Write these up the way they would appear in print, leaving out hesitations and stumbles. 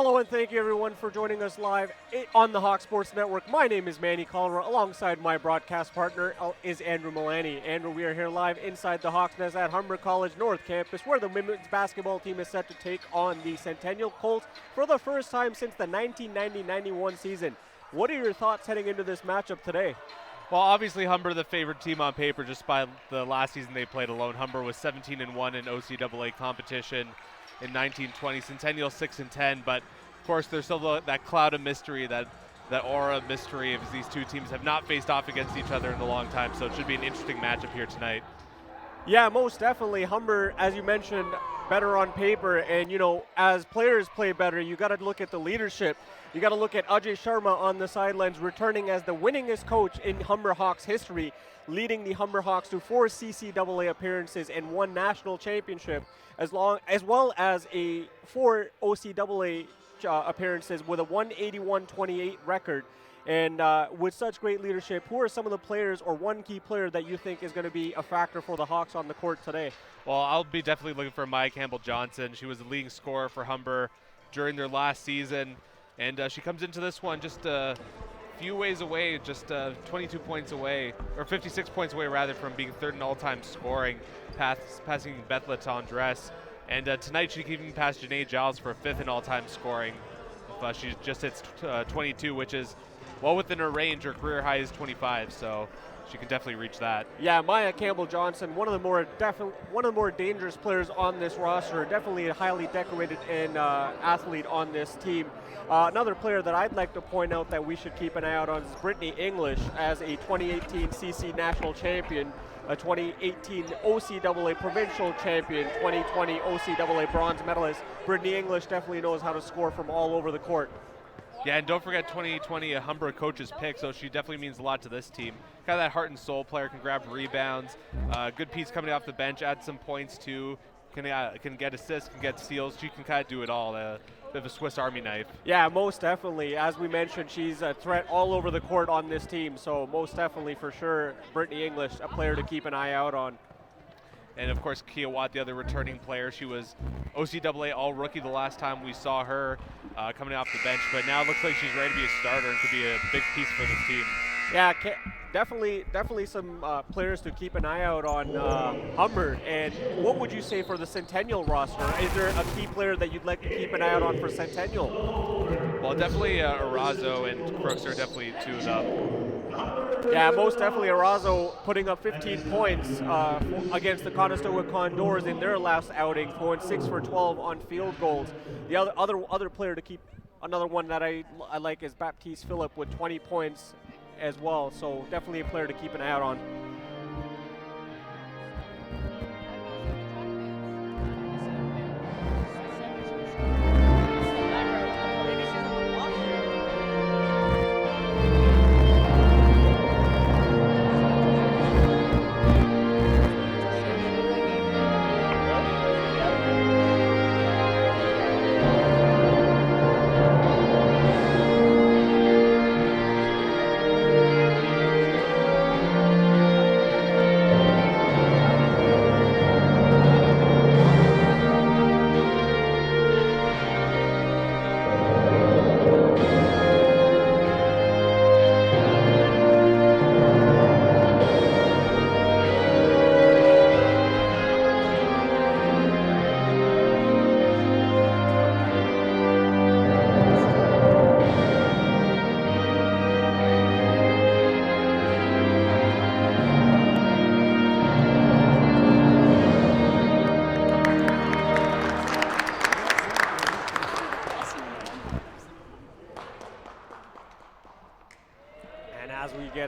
Hello and thank you everyone for joining us live on the Hawk Sports Network. My name is Manny Collier. Alongside my broadcast partner is Andrew Milani. Andrew, we are here live inside the Hawks Nest at Humber College North Campus, where the women's basketball team is set to take on the Centennial Colts for the first time since the 1990-91 season. What are your thoughts heading into this matchup today? Well, obviously Humber the favorite team on paper just by the last season they played alone. Humber was 17-1 in OCAA competition in 1920. Centennial 6-10, but of course there's still that cloud of mystery, that aura of mystery of these two teams have not faced off against each other in a long time, so it should be an interesting matchup here tonight. Yeah, most definitely. Humber, as you mentioned, better on paper, and as players play better, you got to look at the leadership. You got to look at Ajay Sharma on the sidelines, returning as the winningest coach in Humber Hawks history, leading the Humber Hawks to 4 CCAA appearances and 1 national championship, as well as 4 OCAA appearances with a 181-28 record. And with such great leadership, who are some of the players or one key player that you think is going to be a factor for the Hawks on the court today? Well, I'll be definitely looking for Maya Campbell-Johnson. She was the leading scorer for Humber during their last season, and she comes into this one just a few ways away, just 22 points away, or 56 points away rather, from being third in all-time scoring, passing Beth Latendresse. And tonight she can even pass Janae Giles for 5th in all-time scoring. If she just hits 22, which is well within her range. Her career high is 25, so she can definitely reach that. Yeah, Maya Campbell-Johnson, one of the more dangerous players on this roster. Definitely a highly decorated and athlete on this team. Another player that I'd like to point out that we should keep an eye out on is Brittany English, as a 2018 CC National Champion, a 2018 OCAA Provincial Champion, 2020 OCAA Bronze Medalist. Brittany English definitely knows how to score from all over the court. Yeah, and don't forget 2020 a Humber coach's pick, so she definitely means a lot to this team. Kind of that heart and soul player, can grab rebounds, good piece coming off the bench, add some points too, can get assists, can get steals. She can kind of do it all. Bit of a Swiss Army knife. Yeah, most definitely. As we mentioned, she's a threat all over the court on this team, so most definitely for sure, Brittany English, a player to keep an eye out on. And of course, Kia Watt, the other returning player. She was OCAA All-Rookie the last time we saw her coming off the bench, but now it looks like she's ready to be a starter and could be a big piece for this team. Yeah, definitely some players to keep an eye out on Humber. And what would you say for the Centennial roster? Is there a key player that you'd like to keep an eye out on for Centennial? Well, definitely Arazo and Crooks are definitely two of them. Yeah, most definitely. Arazo putting up 15 points against the Conestoga Condors in their last outing, going 6 for 12 on field goals. The other player to keep, another one that I like, is Baptiste Phillip with 20 points as well. So definitely a player to keep an eye out on.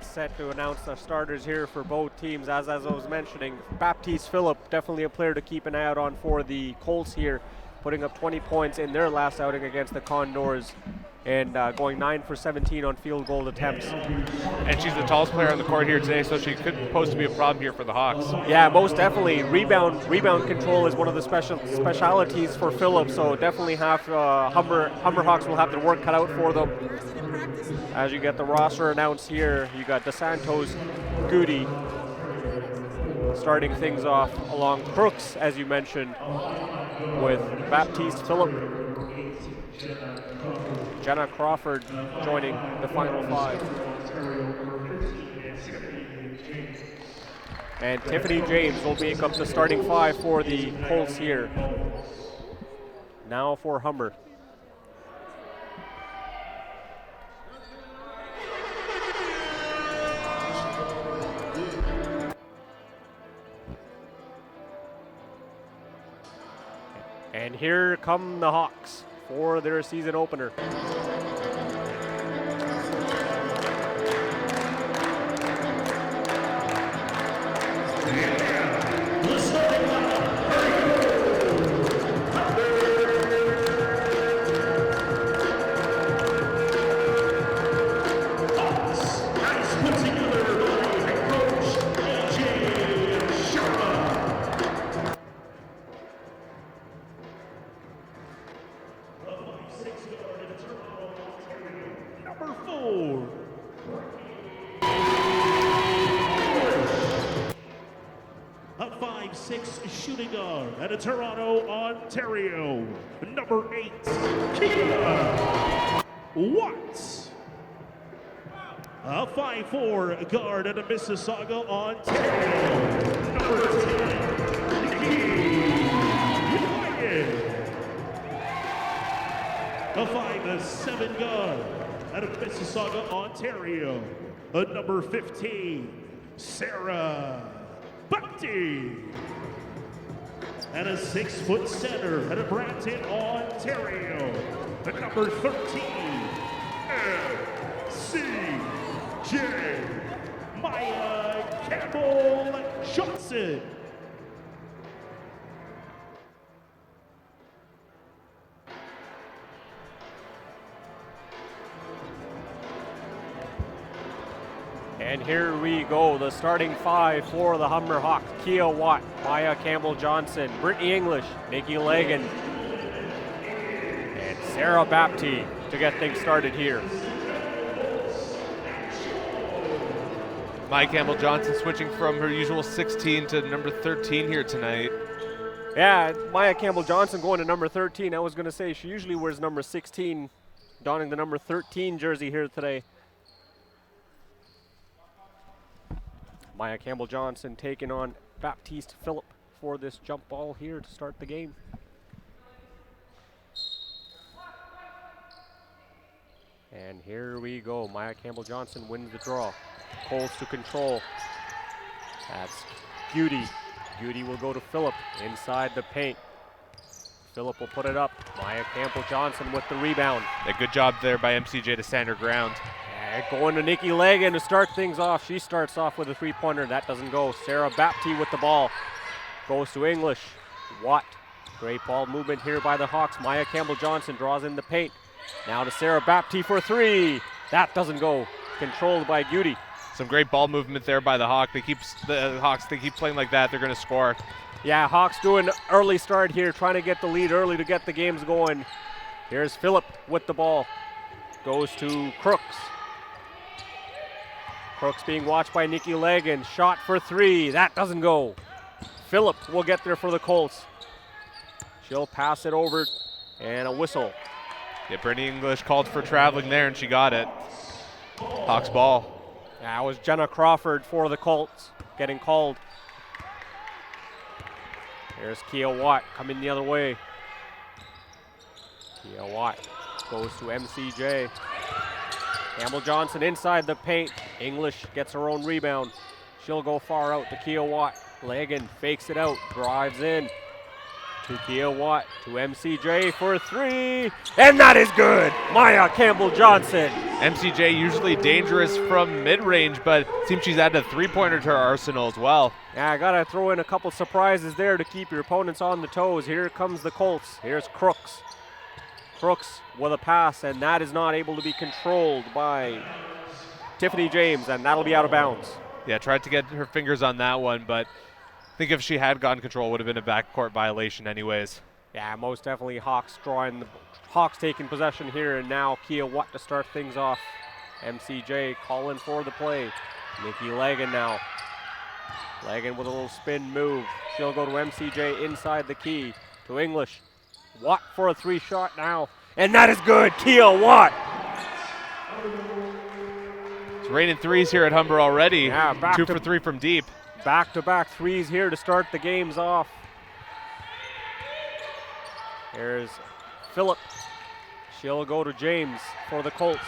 Set to announce the starters here for both teams. As I was mentioning, Baptiste Phillip, definitely a player to keep an eye out on for the Colts here, putting up 20 points in their last outing against the Condors, and going 9 for 17 on field goal attempts. And she's the tallest player on the court here today, so she could pose to be a problem here for the Hawks. Yeah, most definitely. Rebound control is one of the specialities for Phillip, so definitely have Humber Hawks will have their work cut out for them. As you get the roster announced here, you got DeSantos, Goody starting things off, along Crooks, as you mentioned, with Baptiste Phillip Jenna Crawford joining the final five. And Tiffany James will make up the starting five for the Colts here. Now for Humber. And here come the Hawks for their season opener. Number 4. A 5'6" shooting guard out of Toronto, Ontario. Number 8, Kia Watts. A 5'4" guard out of Mississauga, Ontario. Number 10, Nikki Ryan. A 5'7" guard out of Mississauga, Ontario. Number 15, Sarah Bumpty. And a 6' center out of Brampton, Ontario. Number 13, MCJ Maya Campbell Johnson. And here we go, the starting five for the Humber Hawks. Kia Watt, Maya Campbell-Johnson, Brittany English, Nikki Lagan, and Sarah Bapty to get things started here. Maya Campbell-Johnson switching from her usual 16 to number 13 here tonight. Yeah, Maya Campbell-Johnson going to number 13. I was going to say she usually wears number 16, donning the number 13 jersey here today. Maya Campbell-Johnson taking on Baptiste Phillip for this jump ball here to start the game. And here we go. Maya Campbell-Johnson wins the draw. Coles to control. That's Beauty. Beauty will go to Phillip inside the paint. Phillip will put it up. Maya Campbell-Johnson with the rebound. A good job there by MCJ to stand her ground. Going to Nikki Lagan to start things off. She starts off with a three-pointer. That doesn't go. Sarah Bapty with the ball. Goes to English. Watt. Great ball movement here by the Hawks. Maya Campbell-Johnson draws in the paint. Now to Sarah Bapty for three. That doesn't go. Controlled by Beauty. Some great ball movement there by the Hawks. They keep playing like that, they're going to score. Yeah, Hawks doing early start here, trying to get the lead early to get the games going. Here's Phillip with the ball. Goes to Crooks. Crooks being watched by Nikki Lagan. Shot for three. That doesn't go. Phillip will get there for the Colts. She'll pass it over and a whistle. Yeah, Brittany English called for traveling there and she got it. Hawks ball. That was Jenna Crawford for the Colts getting called. There's Kia Watt coming the other way. Kia Watt goes to MCJ. Campbell-Johnson inside the paint. English gets her own rebound. She'll go far out to Kia Watt. Lagan fakes it out, drives in to Kia Watt, to MCJ for three, and that is good! Maya Campbell-Johnson. MCJ usually dangerous from mid-range, but it seems she's added a three-pointer to her arsenal as well. Yeah, I gotta throw in a couple surprises there to keep your opponents on the toes. Here comes the Colts. Here's Crooks. Crooks with a pass, and that is not able to be controlled by Tiffany James, and that'll be out of bounds. Yeah, tried to get her fingers on that one, but I think if she had gotten control, it would have been a backcourt violation anyways. Yeah, most definitely Hawks taking possession here, and now Kia Watt to start things off. MCJ calling for the play. Nikki Lagan now. Lagan with a little spin move. She'll go to MCJ inside the key to English. Watt for a three shot now, And that is good. Kia Watt. It's raining threes here at Humber already. Yeah, 2 for 3 from deep. Back-to-back threes here to start the games off. Here's Phillip. She'll go to James for the Colts.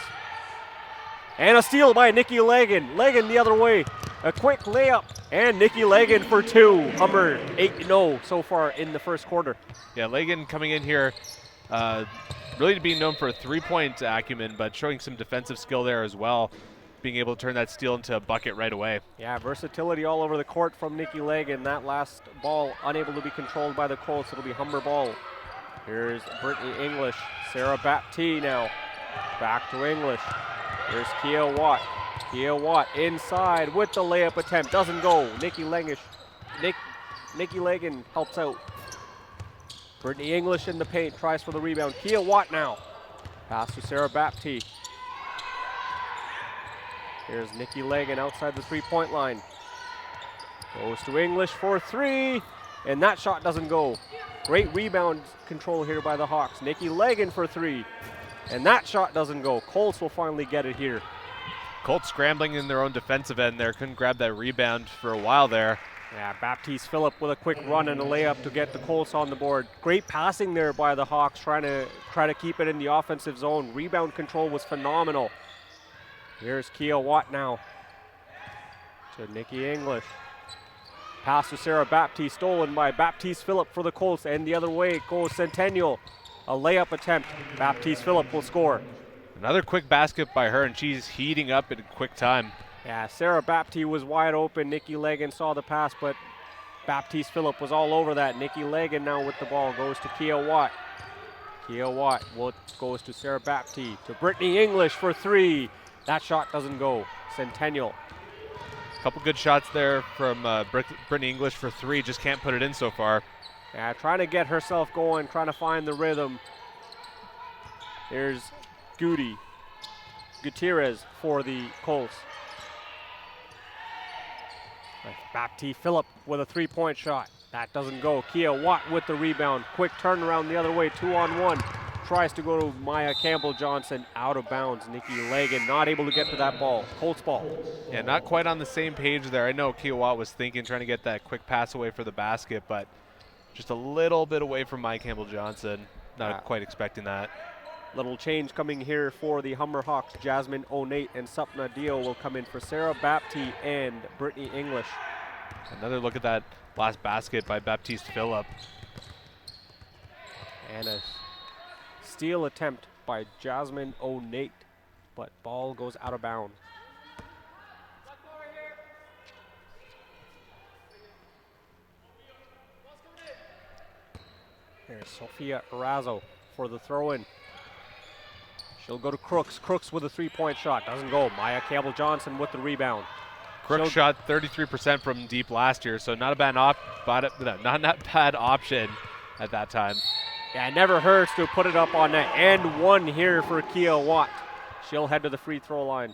And a steal by Nikki Lagan. Lagan the other way. A quick layup. And Nikki Lagan for 2. Humber 8-0 so far in the first quarter. Yeah, Lagan coming in here really being known for a three-point acumen, but showing some defensive skill there as well, being able to turn that steal into a bucket right away. Yeah, versatility all over the court from Nikki Lagan. That last ball unable to be controlled by the Colts. It'll be Humber ball. Here's Brittany English. Sarah Baptiste now. Back to English. Here's Kia Watt. Kia Watt inside with the layup attempt. Doesn't go. Nikki Lagan helps out. Brittany English in the paint. Tries for the rebound. Kia Watt now. Pass to Sarah Baptiste. Here's Nikki Lagan outside the three-point line. Goes to English for 3. And that shot doesn't go. Great rebound control here by the Hawks. Nikki Lagan for 3. And that shot doesn't go. Colts will finally get it here. Colts scrambling in their own defensive end there. Couldn't grab that rebound for a while there. Yeah, Baptiste Phillip with a quick run and a layup to get the Colts on the board. Great passing there by the Hawks, trying to keep it in the offensive zone. Rebound control was phenomenal. Here's Kia Watt now to Nikki English. Pass to Sarah Baptiste, stolen by Baptiste Phillip for the Colts, and the other way goes Centennial. A layup attempt. Baptiste Phillip will score. Another quick basket by her, and she's heating up in a quick time. Yeah, Sarah Baptiste was wide open. Nikki Lagan saw the pass, but Baptiste Phillip was all over that. Nikki Lagan now with the ball goes to Kia Watt. Kia Watt goes to Sarah Baptiste, to Brittany English for 3. That shot doesn't go. Centennial. Couple good shots there from Brittany English for 3. Just can't put it in so far. Yeah, trying to get herself going, trying to find the rhythm. Here's Gutierrez for the Colts. Baptiste Phillip with a 3-point shot. That doesn't go. Kia Watt with the rebound. Quick turnaround the other way, 2-on-1. Tries to go to Maya Campbell-Johnson, out of bounds. Nikki Lagan not able to get to that ball. Colts ball. Yeah, not quite on the same page there. I know Kia Watt was thinking, trying to get that quick pass away for the basket, but just a little bit away from Maya Campbell-Johnson. Not quite expecting that. Little change coming here for the Humber Hawks. Jasmine O'Nate and Sapna Dio will come in for Sarah Baptiste and Brittany English. Another look at that last basket by Baptiste Phillip. And a steal attempt by Jasmine O'Nate, but ball goes out of bounds. There's Sophia Erazo for the throw-in. She'll go to Crooks. Crooks with a 3-point shot. Doesn't go. Maya Campbell-Johnson with the rebound. Crooks shot 33% from deep last year, so not a bad bad option at that time. Yeah, it never hurts to put it up on net. And 1 here for Kia Watt. She'll head to the free throw line.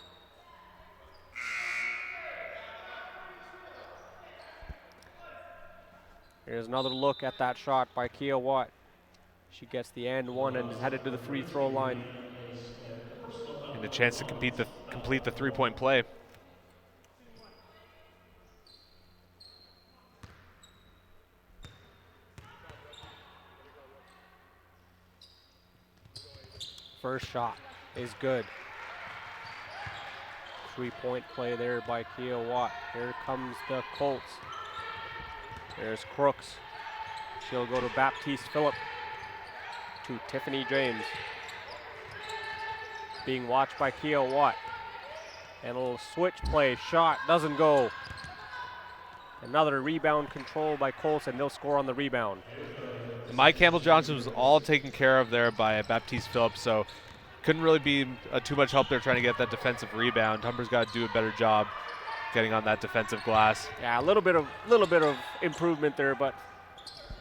Here's another look at that shot by Kia Watt. She gets the and 1 and is headed to the free throw line. And a chance to complete the 3-point play. First shot is good. 3-point play there by Kia Watt. Here comes the Colts. There's Crooks. She'll go to Baptiste Phillip, to Tiffany James. Being watched by Kia Watt. And a little switch play. Shot doesn't go. Another rebound control by Colts, and they'll score on the rebound. Mike Campbell-Johnson was all taken care of there by Baptiste Phillip, so couldn't really be too much help there trying to get that defensive rebound. Humber's got to do a better job getting on that defensive glass. Yeah, a little bit of improvement there, but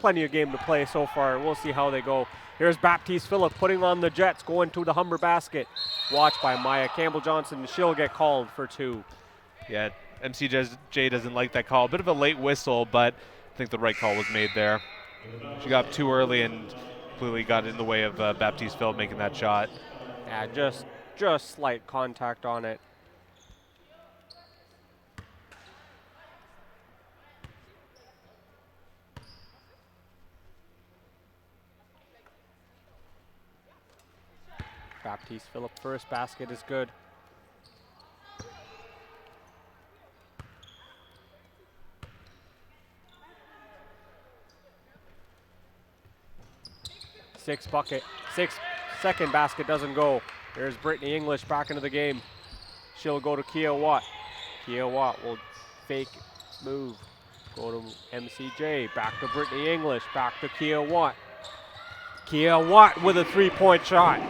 plenty of game to play so far. We'll see how they go. Here's Baptiste Phillip putting on the Jets, going to the Humber basket. Watched by Maya Campbell-Johnson. She'll get called for 2. Yeah, MCJ doesn't like that call. A bit of a late whistle, but I think the right call was made there. She got up too early, and completely got in the way of Baptiste Phillip making that shot. Yeah, just slight contact on it. Baptiste Phillip first basket is good. Second basket doesn't go. There's Brittany English back into the game. She'll go to Kia Watt. Kia Watt will fake move. Go to MCJ. Back to Brittany English. Back to Kia Watt. Kia Watt with a three-point shot.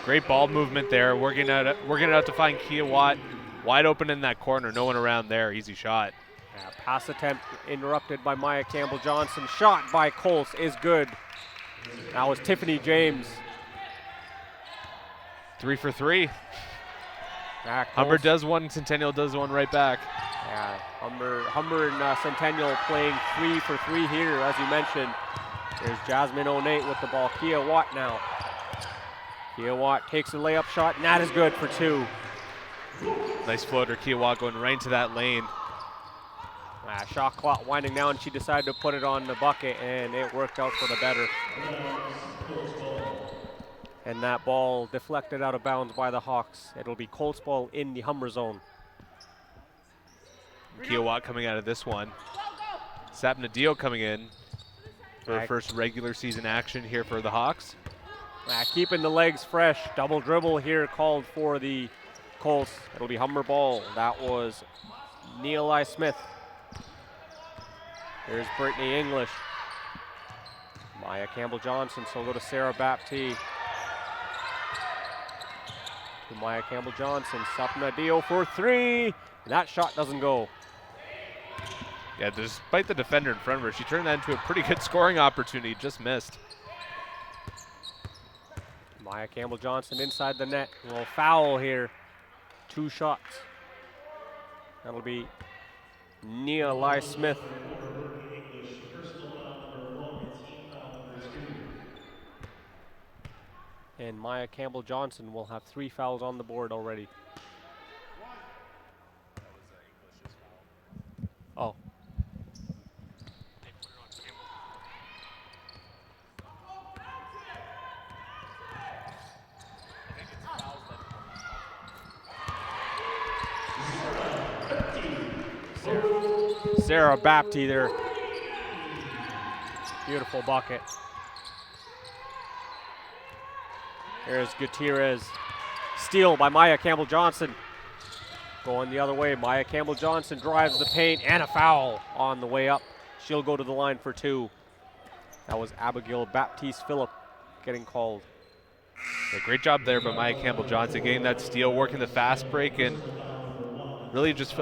Great ball movement there. Working it out to find Kia Watt. Wide open in that corner. No one around there. Easy shot. Yeah, pass attempt interrupted by Maya Campbell-Johnson. Shot by Colts is good. That was Tiffany James. 3 for 3. Humber does one, Centennial does one right back. Yeah, Humber and Centennial playing 3 for 3 here, as you mentioned. There's Jasmine O'Nate with the ball. Kia Watt now. Kia Watt takes a layup shot, and that is good for 2. Nice floater, Kia Watt going right into that lane. Shot clock winding down. She decided to put it on the bucket, and it worked out for the better. And that ball deflected out of bounds by the Hawks. It'll be Colts ball in the Humber zone. Kia Watt coming out of this one. Sapnadio coming in for first regular season action here for the Hawks. Keeping the legs fresh. Double dribble here called for the Colts. It'll be Humber ball. That was Neeli Smith. Here's Brittany English. Maya Campbell-Johnson, so we'll go to Sarah Baptiste. To Maya Campbell-Johnson, Sapnadio for 3. And that shot doesn't go. Yeah, despite the defender in front of her, she turned that into a pretty good scoring opportunity, just missed. Maya Campbell-Johnson inside the net. A little foul here. 2 shots. That'll be Neeli Smith. And Maya Campbell-Johnson will have 3 fouls on the board already. Oh. Sarah Baptiste there. Beautiful bucket. There's Gutierrez. Steal by Maya Campbell-Johnson. Going the other way. Maya Campbell-Johnson drives the paint and a foul on the way up. She'll go to the line for 2. That was Abigail Baptiste Phillip getting called. Yeah, great job there by Maya Campbell-Johnson, getting that steal, working the fast break, and really just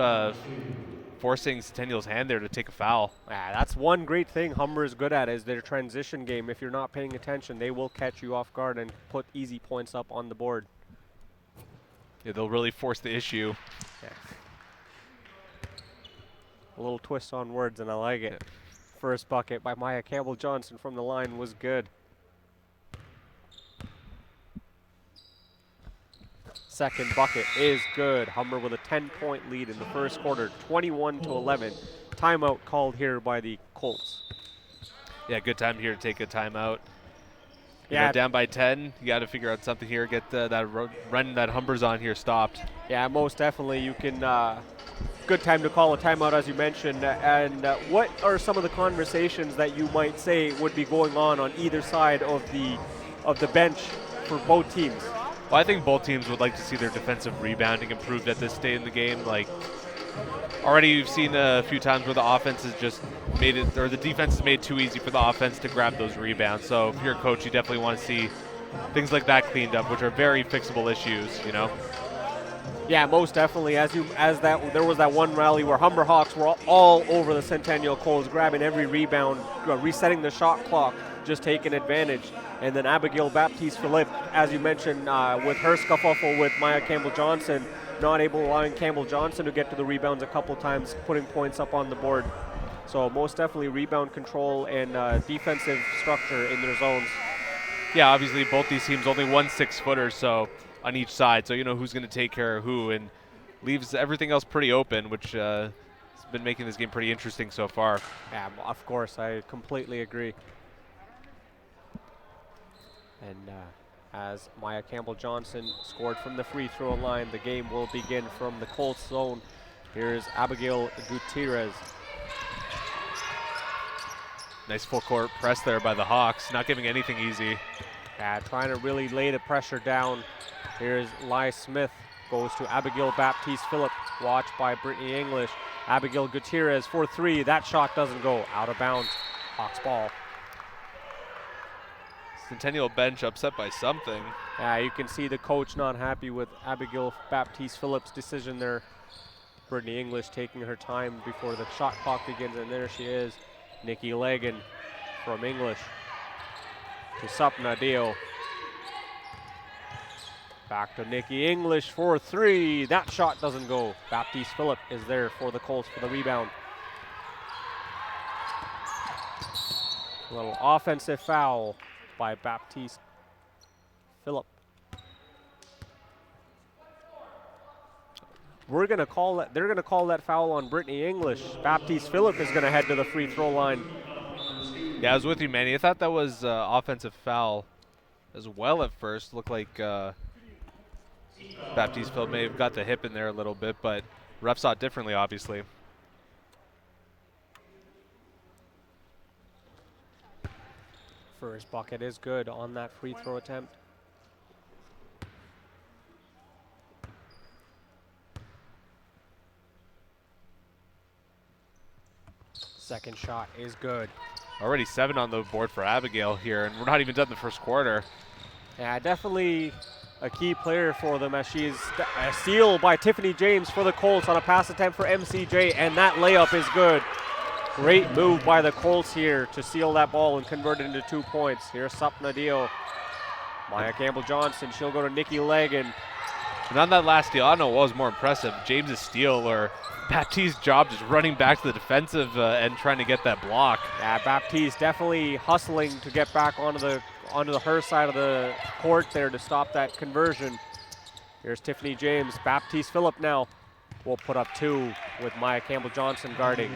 forcing Centennial's hand there to take a foul. That's one great thing Humber is good at, is their transition game. If you're not paying attention, they will catch you off guard and put easy points up on the board. Yeah, they'll really force the issue. Yeah. A little twist on words, and I like it. First bucket by Maya Campbell-Johnson from the line was good. Second bucket is good. Humber with a 10-point lead in the first quarter, 21-11. Timeout called here by the Colts. Yeah, good time here to take a timeout. Yeah, down by 10. You got to figure out something here. Get that run that Humber's on here stopped. Yeah, most definitely. You can. Good time to call a timeout, as you mentioned. And what are some of the conversations that you might say would be going on either side of the bench for both teams? Well, I think both teams would like to see their defensive rebounding improved at this stage in the game. Like, already you've seen a few times where the offense has just made it, or the defense has made it too easy for the offense to grab those rebounds. So if you're a coach, you definitely want to see things like that cleaned up, which are very fixable issues, you know? Yeah, most definitely. There was that one rally where Humber Hawks were all over the Centennial Colts, grabbing every rebound, resetting the shot clock, just taking advantage. And then Abigail Baptiste Phillip, as you mentioned, with her scuffle with Maya Campbell-Johnson, not allowing Campbell-Johnson to get to the rebounds a couple times, putting points up on the board. So most definitely rebound control and defensive structure in their zones. yeah, obviously both these teams only one 6-footer, so on each side, so you know who's going to take care of who, and leaves everything else pretty open, which has been making this game pretty interesting so far. Yeah, of course, I completely agree. And as Maya Campbell-Johnson scored from the free throw line, the game will begin from the Colts zone. Here's Abigail Gutierrez. Nice full court press there by the Hawks, not giving anything easy. Yeah, trying to really lay the pressure down. Here's Lai Smith, goes to Abigail Baptiste-Phillip, watched by Brittany English. Abigail Gutierrez for 3, that shot doesn't go, out of bounds, Hawks ball. Centennial bench upset by something. Yeah, you can see the coach not happy with Abigail Baptiste-Phillip's decision there. Brittany English taking her time before the shot clock begins, and there she is. Nikki Legan from English to Sapna Dio. Back to Nikki English for 3. That shot doesn't go. Baptiste-Phillip is there for the Colts for the rebound. A little offensive foul by Baptiste-Phillip. We're going to call that, they're going to call that foul on Brittany English. Baptiste-Phillip is going to head to the free throw line. Yeah, I was with you, Manny. I thought that was offensive foul as well at first. Looked like Baptiste-Phillip may have got the hip in there a little bit, but ref saw it differently, obviously. First bucket is good on that free throw attempt. Second shot is good. Already 7 on the board for Abigail here, and we're not even done the first quarter. Yeah, definitely a key player for them, as she is a steal by Tiffany James for the Colts on a pass attempt for MCJ, and that layup is good. Great move by the Colts here to steal that ball and convert it into 2 points. Here's Sapna Dio. Maya Campbell-Johnson, she'll go to Nikki Legan. And on that last steal, I don't know what was more impressive, James's steal or Baptiste's job just running back to the defensive end trying to get that block. Yeah, Baptiste definitely hustling to get back onto her side of the court there to stop that conversion. Here's Tiffany James. Baptiste-Phillip now will put up 2 with Maya Campbell-Johnson guarding.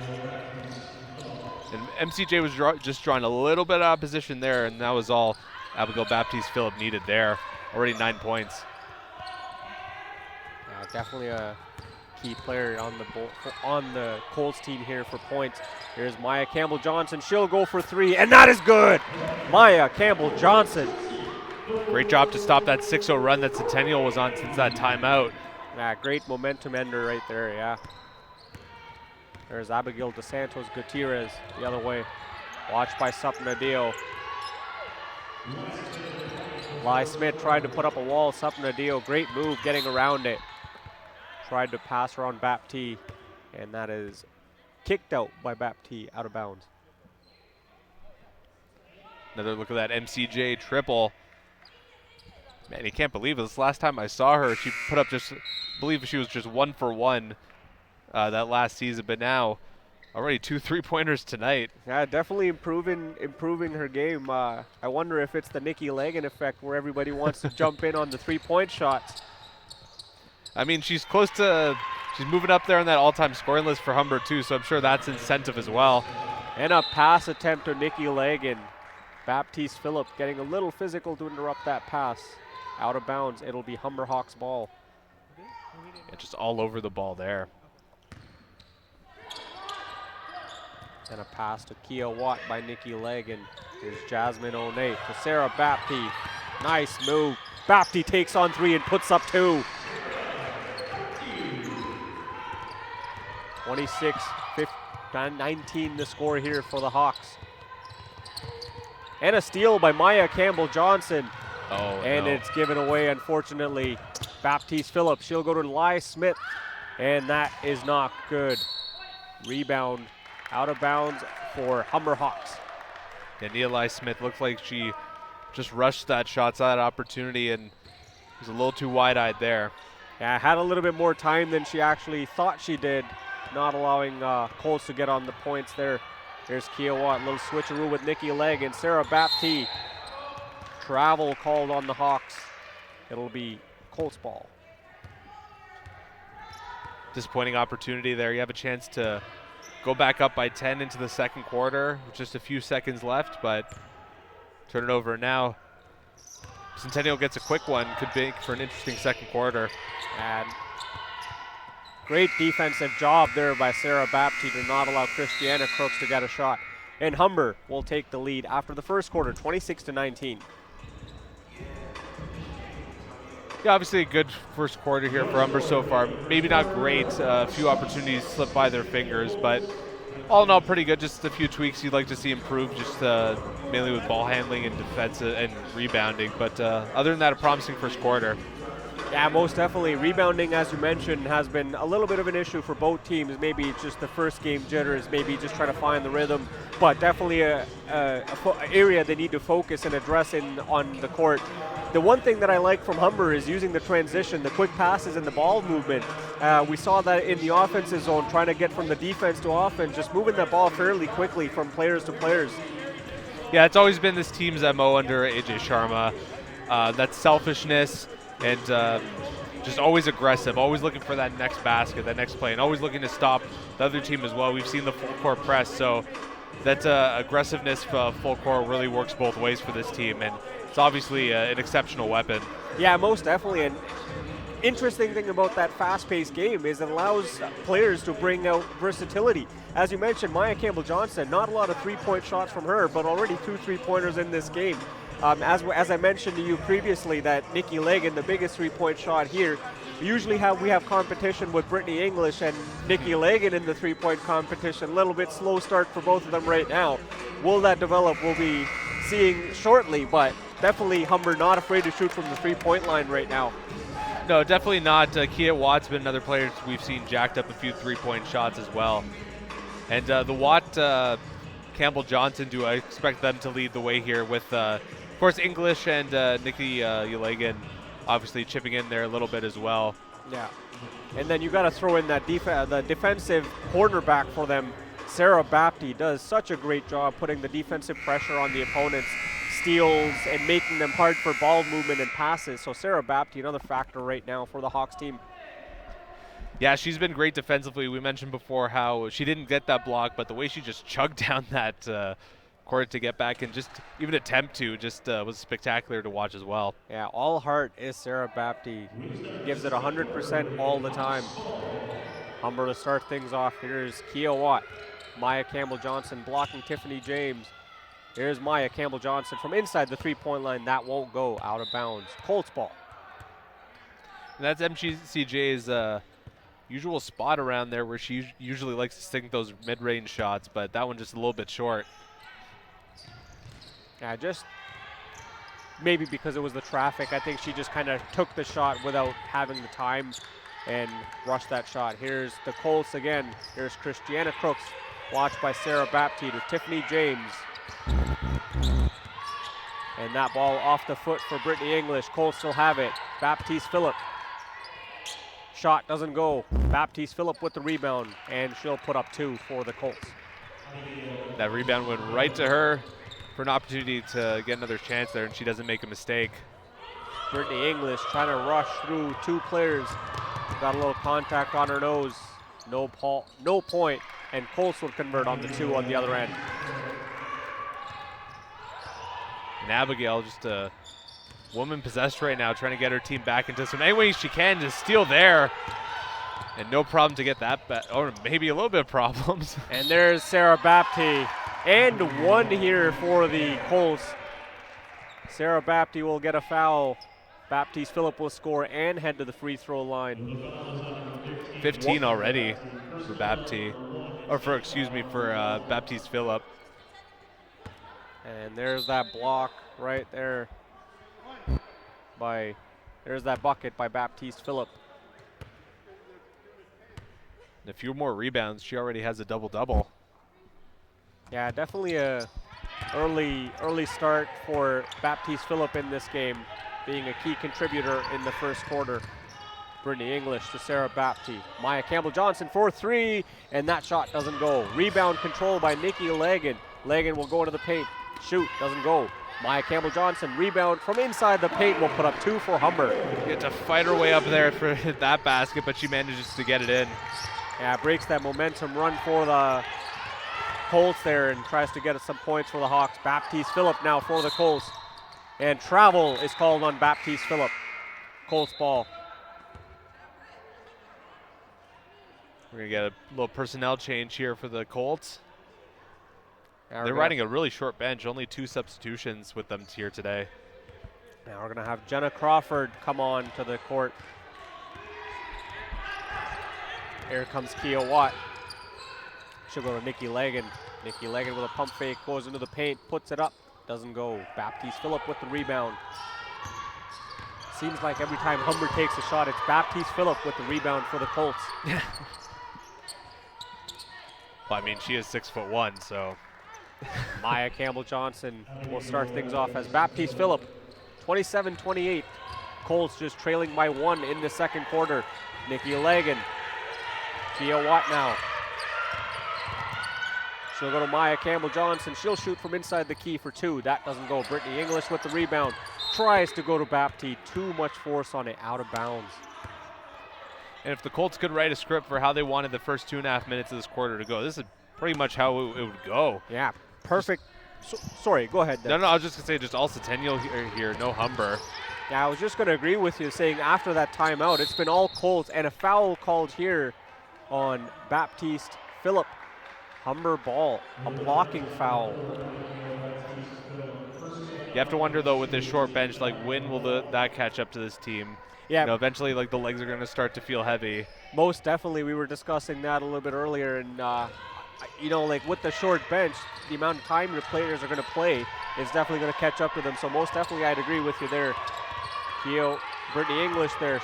And MCJ was just drawing a little bit out of position there, and that was all Abigail Baptiste-Phillip needed there. Already 9 points. Yeah, definitely a key player on the Colts team here for points. Here's Maya Campbell-Johnson. She'll go for 3, and that is good. Maya Campbell-Johnson. Great job to stop that 6-0 run that Centennial was on since that timeout. Yeah, great momentum ender right there, yeah. There's Abigail DeSantos Gutierrez the other way. Watched by Sapna Dio. Lai Smith tried to put up a wall. Sapna Dio, great move getting around it. Tried to pass her on Baptiste, and that is kicked out by Baptiste, out of bounds. Another look at that MCJ triple. Man, you can't believe it. This last time I saw her, she put up I believe she was just 1 for 1 that last season, but now already 2 3-pointers tonight. Yeah, definitely improving her game. I wonder if it's the Nikki Legan effect where everybody wants to jump in on the 3-point shots. I mean, she's moving up there on that all-time scoring list for Humber too, so I'm sure that's incentive as well. And a pass attempt to Nikki Legan. Baptiste-Phillip getting a little physical to interrupt that pass. Out of bounds, it'll be Humber Hawks ball. Yeah, just all over the ball there. And a pass to Kia Watt by Nikki Legan. Here's Jasmine O'Neill to Sarah Baptiste. Nice move. Baptiste takes on 3 and puts up 2. 26-19 the score here for the Hawks. And a steal by Maya Campbell-Johnson. Oh, and no. It's given away, unfortunately. Baptiste-Phillip, she'll go to Lai Smith, and that is not good. Rebound out of bounds for Humber Hawks. Yeah, Nia Smith looked like she just rushed that shot, saw that opportunity, and was a little too wide-eyed there. Yeah, had a little bit more time than she actually thought she did, not allowing Colts to get on the points there. There's Kia Watt, little switcheroo with Nikki Legan. Sarah Baptiste travel called on the Hawks. It'll be Colts ball. Disappointing opportunity there. You have a chance to go back up by 10 into the second quarter with just a few seconds left, but turn it over now. Centennial gets a quick one, could make for an interesting second quarter. And great defensive job there by Sarah Baptiste to not allow Christiana Crooks to get a shot. And Humber will take the lead after the first quarter, 26-19. Yeah, obviously a good first quarter here for Humber so far. Maybe not great, a few opportunities slipped by their fingers, but all in all pretty good. Just a few tweaks you'd like to see improve, just mainly with ball handling and defense and rebounding. But other than that, a promising first quarter. Yeah, most definitely. Rebounding, as you mentioned, has been a little bit of an issue for both teams. Maybe it's just the first game jitters, maybe just trying to find the rhythm, but definitely a area they need to focus and address on the court. The one thing that I like from Humber is using the transition, the quick passes and the ball movement. We saw that in the offensive zone, trying to get from the defense to offense, just moving that ball fairly quickly from players to players. Yeah, it's always been this team's MO under AJ Sharma. That selfishness and just always aggressive, always looking for that next basket, that next play, and always looking to stop the other team as well. We've seen the full court press, so that aggressiveness full court really works both ways for this team, and it's obviously an exceptional weapon. Yeah, most definitely. And interesting thing about that fast-paced game is it allows players to bring out versatility. As you mentioned, Maya Campbell-Johnson, not a lot of three-point shots from her, but already 2 3-pointers in this game. As I mentioned to you previously, that Nikki Lagan, the biggest three-point shot here, usually we have competition with Brittany English and Nikki Lagan in the three-point competition. A little bit slow start for both of them right now. Will that develop? We'll be seeing shortly, but definitely Humber not afraid to shoot from the three-point line right now. No, definitely not. Kia Watt's been another player we've seen jacked up a few three-point shots as well. And the Watt Campbell-Johnson, do I expect them to lead the way here with, of course, English and Nikki Ulagan obviously chipping in there a little bit as well. Yeah, and then you got to throw in that the defensive cornerback for them. Sarah Baptiste does such a great job putting the defensive pressure on the opponents, steals, and making them hard for ball movement and passes. So Sarah Baptiste, another factor right now for the Hawks team. Yeah, she's been great defensively. We mentioned before how she didn't get that block, but the way she just chugged down that court to get back and just even attempt to just was spectacular to watch as well. Yeah, all heart is Sarah Baptiste. Gives it 100% all the time. Humber to start things off. Here's Kia Watt. Maya Campbell-Johnson blocking Tiffany James. Here's Maya Campbell-Johnson from inside the three-point line. That won't go, out of bounds. Colts ball. And that's MCCJ's usual spot around there where she usually likes to sink those mid-range shots, but that one just a little bit short. Yeah, just maybe because it was the traffic. I think she just kind of took the shot without having the time and rushed that shot. Here's the Colts again. Here's Christiana Crooks, watched by Sarah Baptiste with Tiffany James. And that ball off the foot for Brittany English. Colts still have it. Baptiste Phillip. Shot doesn't go. Baptiste Phillip with the rebound, and she'll put up 2 for the Colts. That rebound went right to her for an opportunity to get another chance there, and she doesn't make a mistake. Brittany English trying to rush through 2 players. Got a little contact on her nose. No point, and Colts will convert on the 2 on the other end. And Abigail, just a woman possessed right now, trying to get her team back into some any way she can to steal there. And no problem to get that back, or maybe a little bit of problems. And there's Sarah Baptiste. And 1 here for the Colts. Sarah Baptiste will get a foul. Baptiste Phillip will score and head to the free throw line. 15 already for Baptiste, or for Baptiste Phillip. And there's that block right there there's that bucket by Baptiste Phillip. And a few more rebounds. She already has a double-double. Yeah, definitely a early start for Baptiste Phillip in this game, being a key contributor in the first quarter. Brittany English to Sarah Baptiste. Maya Campbell-Johnson for 3, and that shot doesn't go. Rebound control by Nikki Lagan. Lagan will go into the paint. Shoot, doesn't go. Maya Campbell-Johnson, rebound from inside the paint, will put up 2 for Humber. You had to fight her way up there for that basket, but she manages to get it in. Yeah, breaks that momentum run for the Colts there and tries to get us some points for the Hawks. Baptiste Phillip now for the Colts. And travel is called on Baptiste Phillip. Colts ball. We're going to get a little personnel change here for the Colts. Now They're riding a really short bench, only 2 substitutions with them here today. Now we're going to have Jenna Crawford come on to the court. Here comes Kia Watt. She'll go to Nikki Legan. Nikki Legan with a pump fake, goes into the paint, puts it up, doesn't go. Baptiste Phillip with the rebound. Seems like every time Humber takes a shot, it's Baptiste Phillip with the rebound for the Colts. Well, I mean, she is 6'1", so. Maya Campbell-Johnson will start things off as Baptiste Phillip, 27-28. Colts just trailing by 1 in the second quarter. Nikki Legan. Kia Watt now. She'll go to Maya Campbell-Johnson. She'll shoot from inside the key for 2. That doesn't go. Brittany English with the rebound. Tries to go to Baptiste. Too much force on it, out of bounds. And if the Colts could write a script for how they wanted the first 2.5 minutes of this quarter to go, this is pretty much how it would go. Yeah, perfect. Sorry, go ahead. No, I was just going to say just all Centennial here, no Humber. Yeah, I was just going to agree with you, saying after that timeout, it's been all Colts, and a foul called here on Baptiste Phillip. Humber ball, a blocking foul. You have to wonder, though, with this short bench, like, when will that catch up to this team? Yeah. You know, eventually, like, the legs are going to start to feel heavy. Most definitely. We were discussing that a little bit earlier, and, you know, like, with the short bench, the amount of time your players are going to play is definitely going to catch up to them. So most definitely I'd agree with you there. Brittany English there.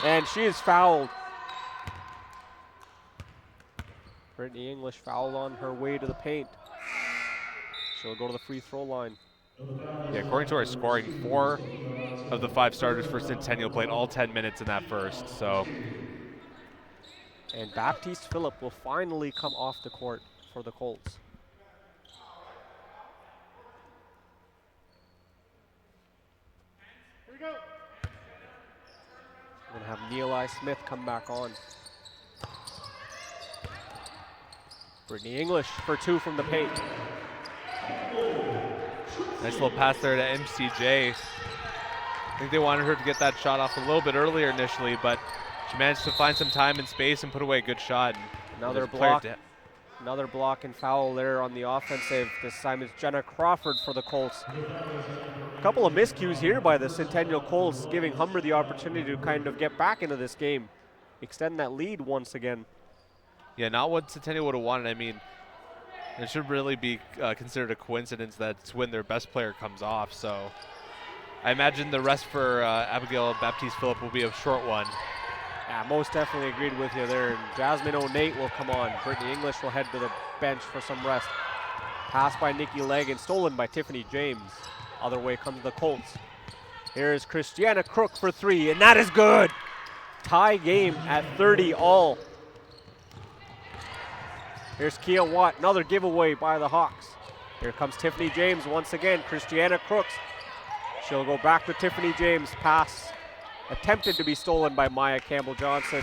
And she is fouled. Brittany English fouled on her way to the paint. She'll go to the free throw line. Yeah, according to our scoring, 4 of the 5 starters for Centennial played all 10 minutes in that first, so. And Baptiste Phillip will finally come off the court for the Colts. Here we go. We're going to have Neil I. Smith come back on. Brittany English for 2 from the paint. Nice little pass there to MCJ. I think they wanted her to get that shot off a little bit earlier initially, but she managed to find some time and space and put away a good shot. Another block and foul there on the offensive. This time it's Jenna Crawford for the Colts. A couple of miscues here by the Centennial Colts, giving Humber the opportunity to kind of get back into this game, extend that lead once again. Yeah, not what Centennial would have wanted. I mean, it should really be considered a coincidence that's when their best player comes off. So I imagine the rest for Abigail Baptiste Phillip will be a short one. Yeah, most definitely agreed with you there. And Jasmine O'Nate will come on. Brittany English will head to the bench for some rest. Pass by Nikki Legg and stolen by Tiffany James. Other way comes the Colts. Here is Christiana Crook for 3, and that is good. Tie game at 30 all. Here's Kia Watt, another giveaway by the Hawks. Here comes Tiffany James once again. Christiana Crooks. She'll go back to Tiffany James. Pass attempted to be stolen by Maya Campbell-Johnson.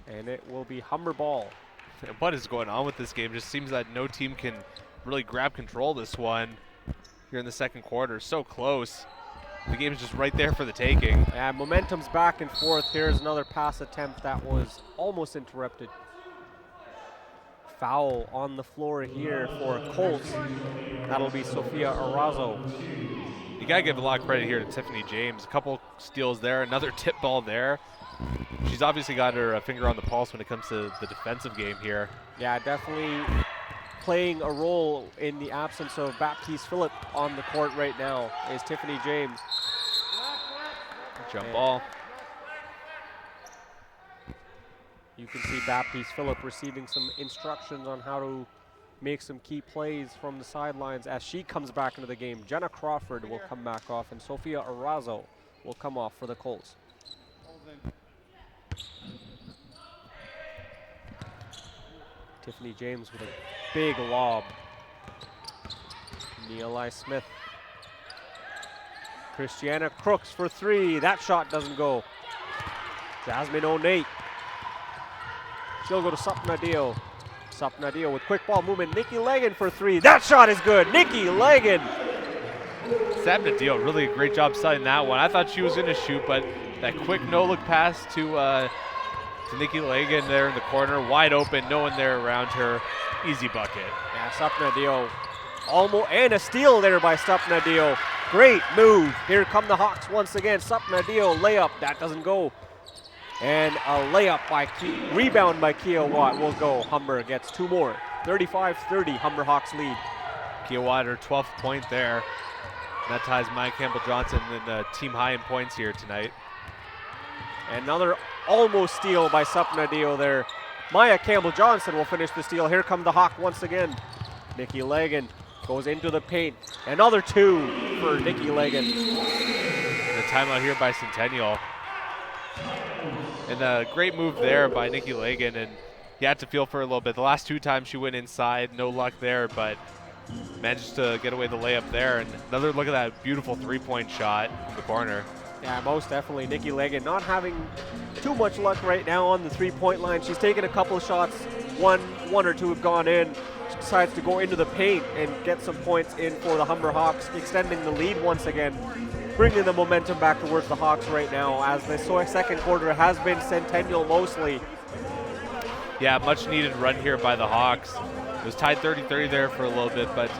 And it will be Humber ball. What is going on with this game? Just seems that no team can really grab control of this one here in the second quarter. So close. The game is just right there for the taking. Yeah, momentum's back and forth. Here's another pass attempt that was almost interrupted. Foul on the floor here for Colts. That'll be Sofia Arazo. You gotta give a lot of credit here to Tiffany James. A couple steals there, another tip ball there. She's obviously got her finger on the pulse when it comes to the defensive game here. Yeah, definitely playing a role in the absence of Baptiste Phillip on the court right now is Tiffany James. Jump ball. You can see Baptiste Phillip receiving some instructions on how to make some key plays from the sidelines as she comes back into the game. Jenna Crawford will come back off, and Sofia Arazo will come off for the Colts. Tiffany James with a big lob. Neeli Smith. Christiana Crooks for three. That shot doesn't go. Jasmine O'Neill. She'll go to Sapna Dio. Sapna Dio with quick ball movement. Nikki Legan for three. That shot is good. Nikki Legan. Sapna Dio, really a great job setting that one. I thought she was going to shoot, but that quick no-look pass to Nikki Legan there in the corner, wide open, no one there around her. Easy bucket. Yeah, Sapna Dio. Almost, and a steal there by Sapna Dio. Great move. Here come the Hawks once again. Sapna Dio layup. That doesn't go. And a layup by rebound by Kia Watt will go. Humber gets two more. 35-30, Humber Hawks lead. Kia Watt, her 12th point there. That ties Maya Campbell-Johnson in the team high in points here tonight. Another almost steal by Sapna Dio there. Maya Campbell-Johnson will finish the steal. Here come the Hawk once again. Nikki Legan goes into the paint. Another two for Nikki Legan. The timeout here by Centennial. And a great move there by Nikki Legan, and you had to feel for her a little bit. The last two times she went inside, no luck there, but managed to get away the layup there. And another look at that beautiful three-point shot from the corner. Yeah, most definitely. Nikki Legan not having too much luck right now on the three-point line. She's taken a couple of shots. One or two have gone in. She decides to go into the paint and get some points in for the Humber Hawks, extending the lead once again, bringing the momentum back towards the Hawks right now, as the second quarter has been Centennial mostly. Yeah, much needed run here by the Hawks. It was tied 30-30 there for a little bit, but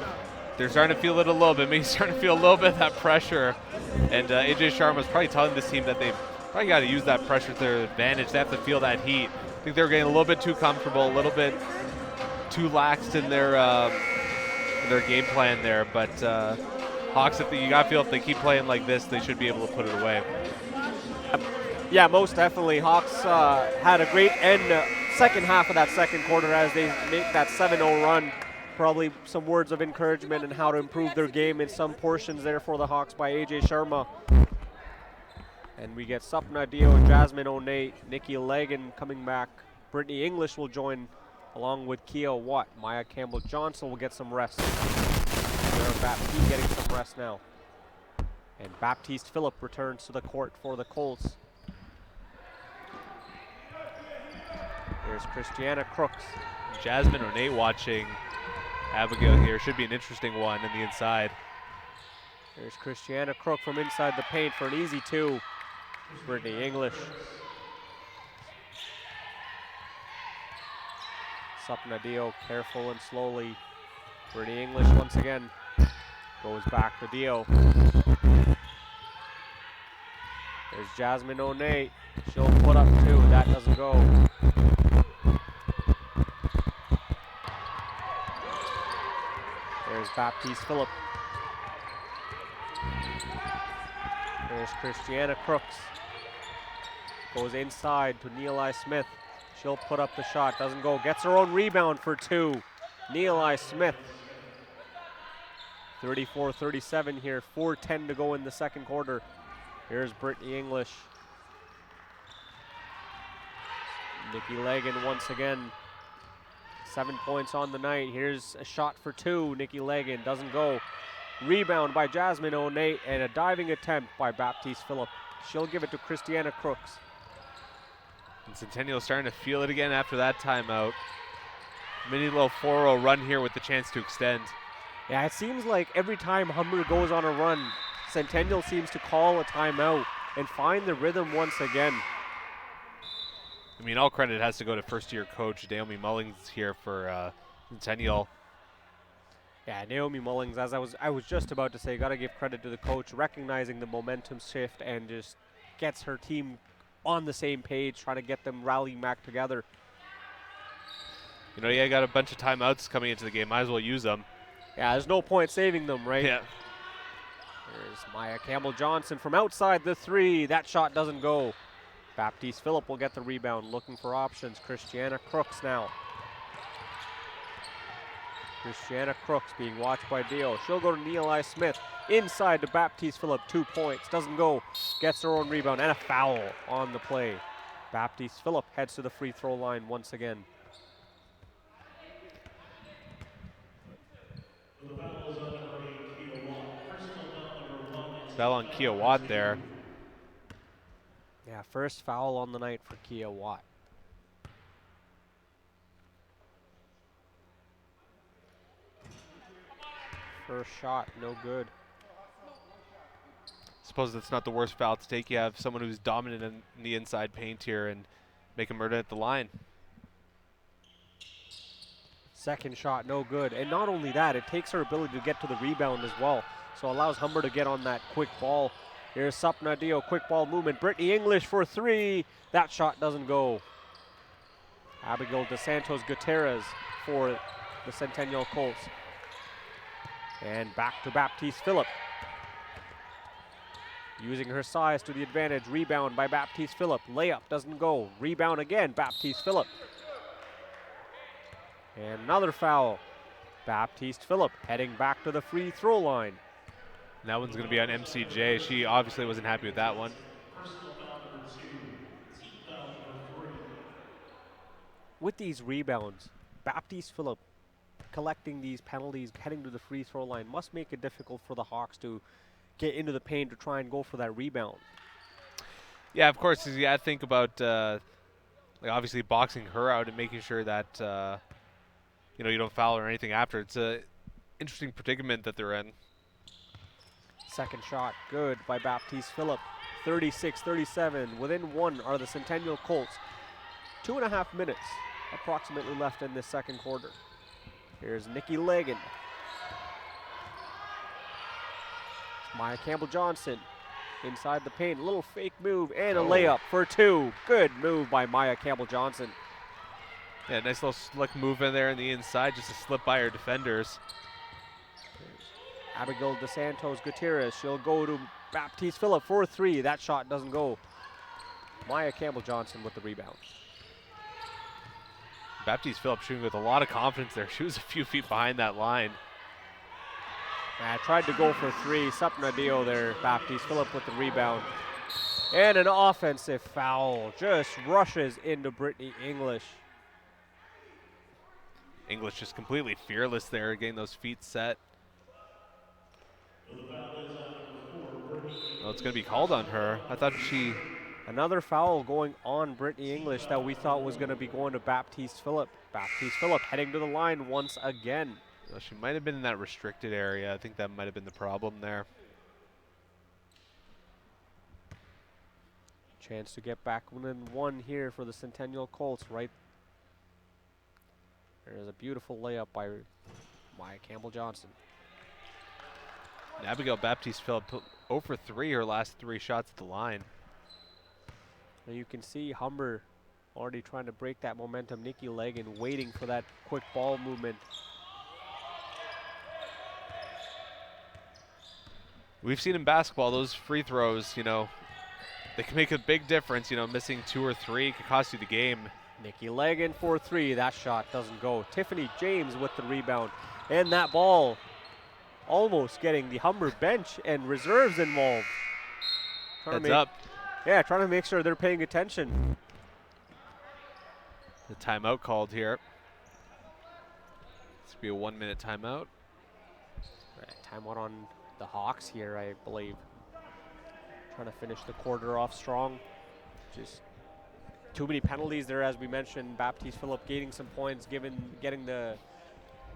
they're starting to feel it a little bit. Maybe starting to feel a little bit of that pressure. And AJ Sharma's probably telling this team that they've probably got to use that pressure to their advantage. They have to feel that heat. I think they're getting a little bit too comfortable, a little bit too laxed in their game plan there. But Hawks, you got to feel if they keep playing like this, they should be able to put it away. Yeah, most definitely. Hawks had a great end, second half of that second quarter as they make that 7-0 run. Probably some words of encouragement and how to improve their game in some portions there for the Hawks by AJ Sharma. And we get Sapna Dio, Jasmine O'Neill, Nikki Legan coming back. Brittany English will join along with Kia Watt. Maya Campbell-Johnson will get some rest. Sarah Baptiste getting some rest now. And Baptiste Phillip returns to the court for the Colts. Here's Christiana Crooks. Jasmine O'Neill watching Abigail here. Should be an interesting one in the inside. There's Christiana Crook from inside the paint for an easy two. Brittany English. Sapna Dio careful and slowly. Brittany English once again goes back to Dio. There's Jasmine O'Neill. She'll put up two. That doesn't go. There's Baptiste Phillip. There's Christiana Crooks. Goes inside to Neeli Smith. She'll put up the shot. Doesn't go. Gets her own rebound for two. Neeli Smith. 34-37 here. 4:10 to go in the second quarter. Here's Brittany English. Nikki Legan once again. 7 points on the night. Here's a shot for two. Nikki Legan doesn't go. Rebound by Jasmine O'Neill and a diving attempt by Baptiste Phillip. She'll give it to Christiana Crooks. And Centennial starting to feel it again after that timeout. Mini little 4-0 run here with the chance to extend. Yeah, it seems like every time Humber goes on a run, Centennial seems to call a timeout and find the rhythm once again. I mean, all credit has to go to first-year coach Naomi Mullings here for Centennial. Yeah, Naomi Mullings, as I was just about to say, got to give credit to the coach, recognizing the momentum shift and just gets her team on the same page, trying to get them rallying back together. You know, yeah, got a bunch of timeouts coming into the game. Might as well use them. Yeah, there's no point saving them, right? Yeah. There's Maya Campbell-Johnson from outside the three. That shot doesn't go. Baptiste Phillip will get the rebound, looking for options. Christiana Crooks now. Christiana Crooks being watched by Dio. She'll go to Neeli Smith. Inside to Baptiste Phillip, 2 points. Doesn't go. Gets her own rebound and a foul on the play. Baptiste Phillip heads to the free throw line once again. fell on Kia Watt there. Yeah, first foul on the night for Kia Watt. First shot, no good. Suppose that's not the worst foul to take. You have someone who's dominant in the inside paint here and make him earn it at the line. Second shot, no good. And not only that, it takes her ability to get to the rebound as well. So allows Humber to get on that quick ball. Here's Sapna Dio, quick ball movement. Brittany English for three. That shot doesn't go. Abigail DeSantos Gutierrez for the Centennial Colts. And back to Baptiste Phillip. Using her size to the advantage. Rebound by Baptiste Phillip. Layup doesn't go. Rebound again, Baptiste Phillip. And another foul. Baptiste Phillip heading back to the free throw line. And that one's going to be on MCJ. She obviously wasn't happy with that one. With these rebounds, Baptiste Phillip collecting these penalties, heading to the free throw line must make it difficult for the Hawks to get into the paint to try and go for that rebound. Yeah, of course. You got to think about like obviously boxing her out and making sure that you know, you don't foul her or anything after. It's a interesting predicament that they're in. Second shot, good by Baptiste Phillip. 36-37. Within one are the Centennial Colts. 2.5 minutes approximately left in this second quarter. Here's Nikki Legan. Maya Campbell-Johnson inside the paint. A little fake move and a layup for two. Good move by Maya Campbell-Johnson. Yeah, nice little slick move in there on the inside just to slip by her defenders. Abigail DeSantos Gutierrez. She'll go to Baptiste Phillip for three. That shot doesn't go. Maya Campbell-Johnson with the rebound. Baptiste Phillip shooting with a lot of confidence there. She was a few feet behind that line. Tried to go for three. Sapna Dio there. Baptiste Phillip with the rebound. And an offensive foul. Just rushes into Brittany English. English just completely fearless there, getting those feet set. Oh, it's going to be called on her. I thought she... Another foul going on Brittany English that we thought was going to be going to Baptiste Phillip. Baptiste Phillip heading to the line once again. Well, she might have been in that restricted area. I think that might have been the problem there. Chance to get back within one here for the Centennial Colts. Right. There's a beautiful layup by Maya Campbell-Johnson. And Abigail Baptiste Phillip 0 for 3 her last 3 shots at the line. And you can see Humber already trying to break that momentum. Nikki Legan waiting for that quick ball movement. We've seen in basketball those free throws, you know, they can make a big difference. You know, missing 2 or 3 could cost you the game. Nikki Legan for three. That shot doesn't go. Tiffany James with the rebound. And that ball almost getting the Humber bench and reserves involved. Heads up. Yeah, trying to make sure they're paying attention. The timeout called here. This will be a 1-minute timeout. Right, timeout on the Hawks here, I believe. Trying to finish the quarter off strong. Just too many penalties there, as we mentioned. Baptiste Phillip gaining some points, getting the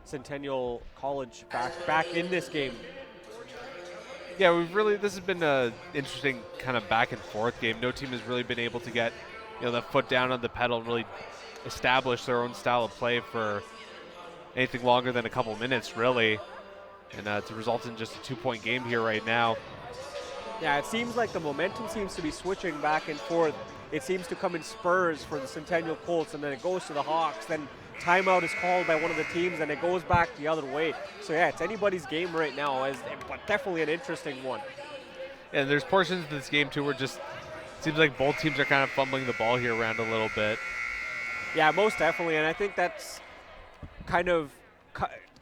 Centennial College back in this game. Yeah, this has been an interesting kind of back and forth game. No team has really been able to get, you know, the foot down on the pedal and really establish their own style of play for anything longer than a couple minutes, really. And it's resulted in just a 2-point game here right now. Yeah, it seems like the momentum seems to be switching back and forth. It seems to come in spurs for the Centennial Colts, and then it goes to the Hawks. Then timeout is called by one of the teams, and it goes back the other way. So yeah, it's anybody's game right now, but definitely an interesting one. And there's portions of this game too where just seems like both teams are kind of fumbling the ball here around a little bit. Yeah, most definitely, and I think that's kind of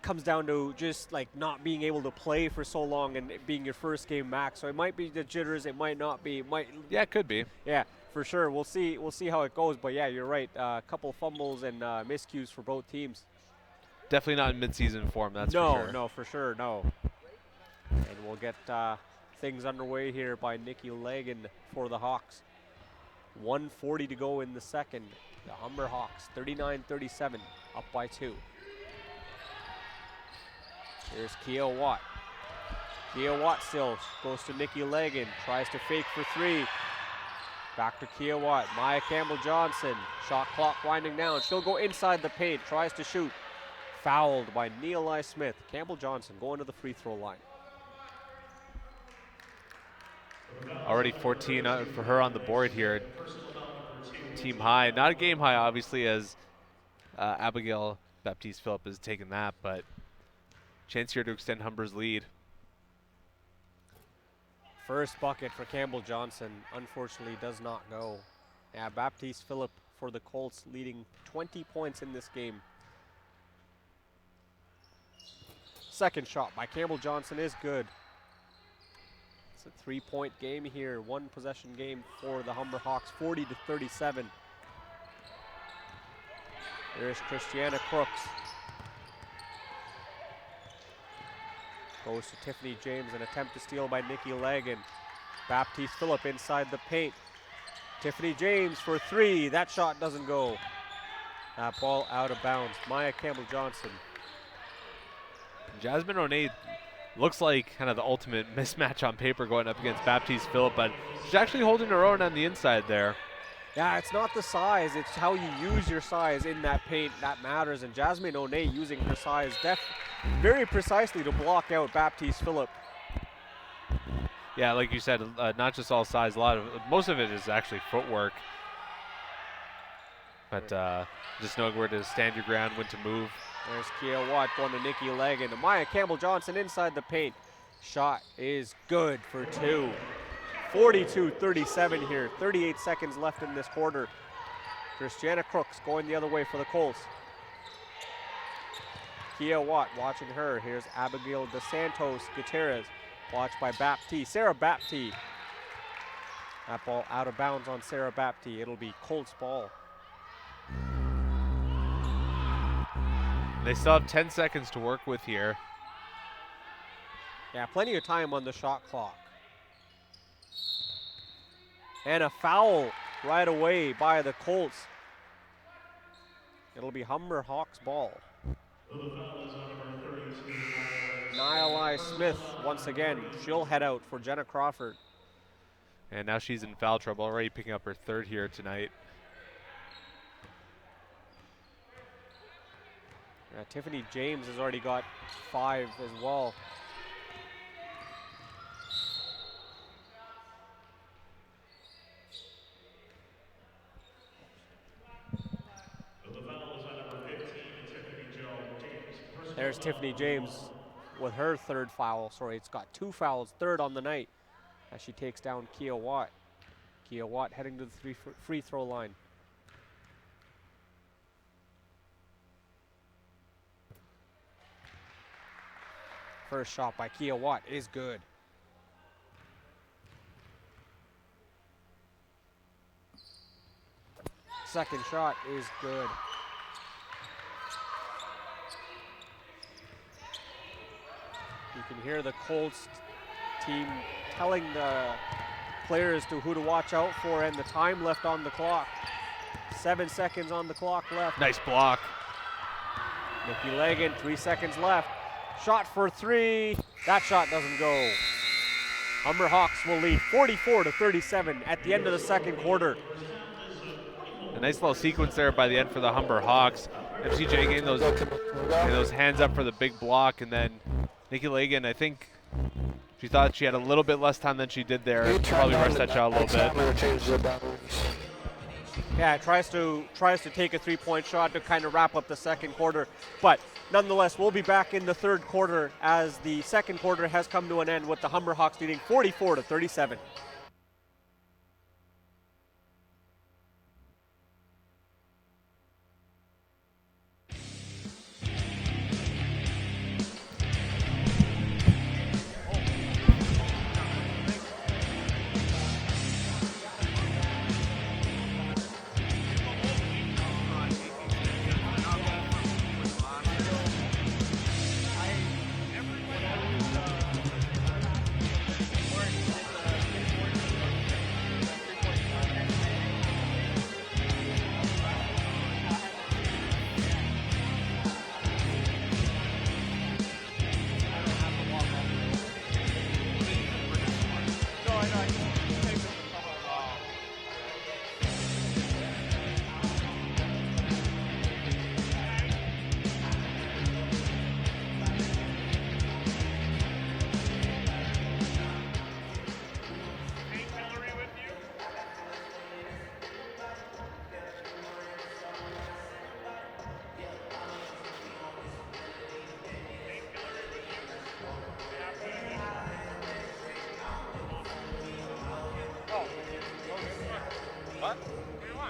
comes down to just like not being able to play for so long and it being your first game back. So it might be the jitters, it might not be. Yeah, it could be. Yeah, for sure. We'll see how it goes. But yeah, you're right. A couple fumbles and miscues for both teams. Definitely not in midseason form. That's for sure. No, for sure, no. And we'll get things underway here by Nikki Lagan for the Hawks. 1:40 to go in the second. The Humber Hawks 39-37, up by 2. Here's Kia Watt. Kia Watt still goes to Nikki Lagan, tries to fake for 3. Back to Kia Watt. Maya Campbell-Johnson. Shot clock winding down. She'll go inside the paint, tries to shoot. Fouled by Neeli Smith. Campbell-Johnson going to the free throw line. Already 14 for her on the board here. Team high. Not a game high, obviously, as Abigail Baptiste-Phillip has taken that, but chance here to extend Humber's lead. First bucket for Campbell-Johnson, unfortunately, does not go. Yeah, Baptiste-Phillip for the Colts leading 20 points in this game. Second shot by Campbell-Johnson is good. It's a 3-point game here, 1 possession game for the Humber Hawks, 40-37. There's Christiana Crooks. Goes to Tiffany James, an attempt to steal by Nikki Lagan. Baptiste-Phillip inside the paint. Tiffany James for 3, that shot doesn't go. That ball out of bounds. Maya Campbell-Johnson. Jasmine O'Neill looks like kind of the ultimate mismatch on paper going up against Baptiste-Phillip, but she's actually holding her own on the inside there. Yeah, it's not the size, it's how you use your size in that paint that matters, and Jasmine O'Neill using her size very precisely to block out Baptiste-Phillip. Yeah, like you said, not just all size, most of it is actually footwork. But just knowing where to stand your ground, when to move. There's Kia Watt going to Nikki Lagan. Maya Campbell-Johnson inside the paint. Shot is good for 2. 42-37 here. 38 seconds left in this quarter. Christiana Crooks going the other way for the Colts. Kia Watt watching her. Here's Abigail DeSantos Gutierrez. Watched by Baptiste. Sarah Baptiste. That ball out of bounds on Sarah Baptiste. It'll be Colts ball. They still have 10 seconds to work with here. Yeah, plenty of time on the shot clock. And a foul right away by the Colts. It'll be Humber Hawks ball. Neeli Smith, once again, she'll head out for Jenna Crawford. And now she's in foul trouble, already picking up her 3rd here tonight. Tiffany James has already got 5 as well. There's Tiffany James with her 3rd foul. Sorry, it's got 2 fouls, 3rd on the night, as she takes down Kia Watt. Kia Watt heading to the free throw line. First shot by Kia Watt is good. Second shot is good. You can hear the Colts team telling the players to who to watch out for and the time left on the clock. 7 seconds on the clock left. Nice block. Nikki Lagan, 3 seconds left. Shot for 3. That shot doesn't go. Humber Hawks will lead 44-37 at the end of the second quarter. A nice little sequence there by the end for the Humber Hawks. MCJ getting those hands up for the big block, and then Nikki Lagan, I think she thought she had a little bit less time than she did there. Probably rushed that shot a little bit. Yeah, tries to take a 3-point shot to kind of wrap up the second quarter. But nonetheless, we'll be back in the third quarter as the second quarter has come to an end with the Humber Hawks leading 44-37.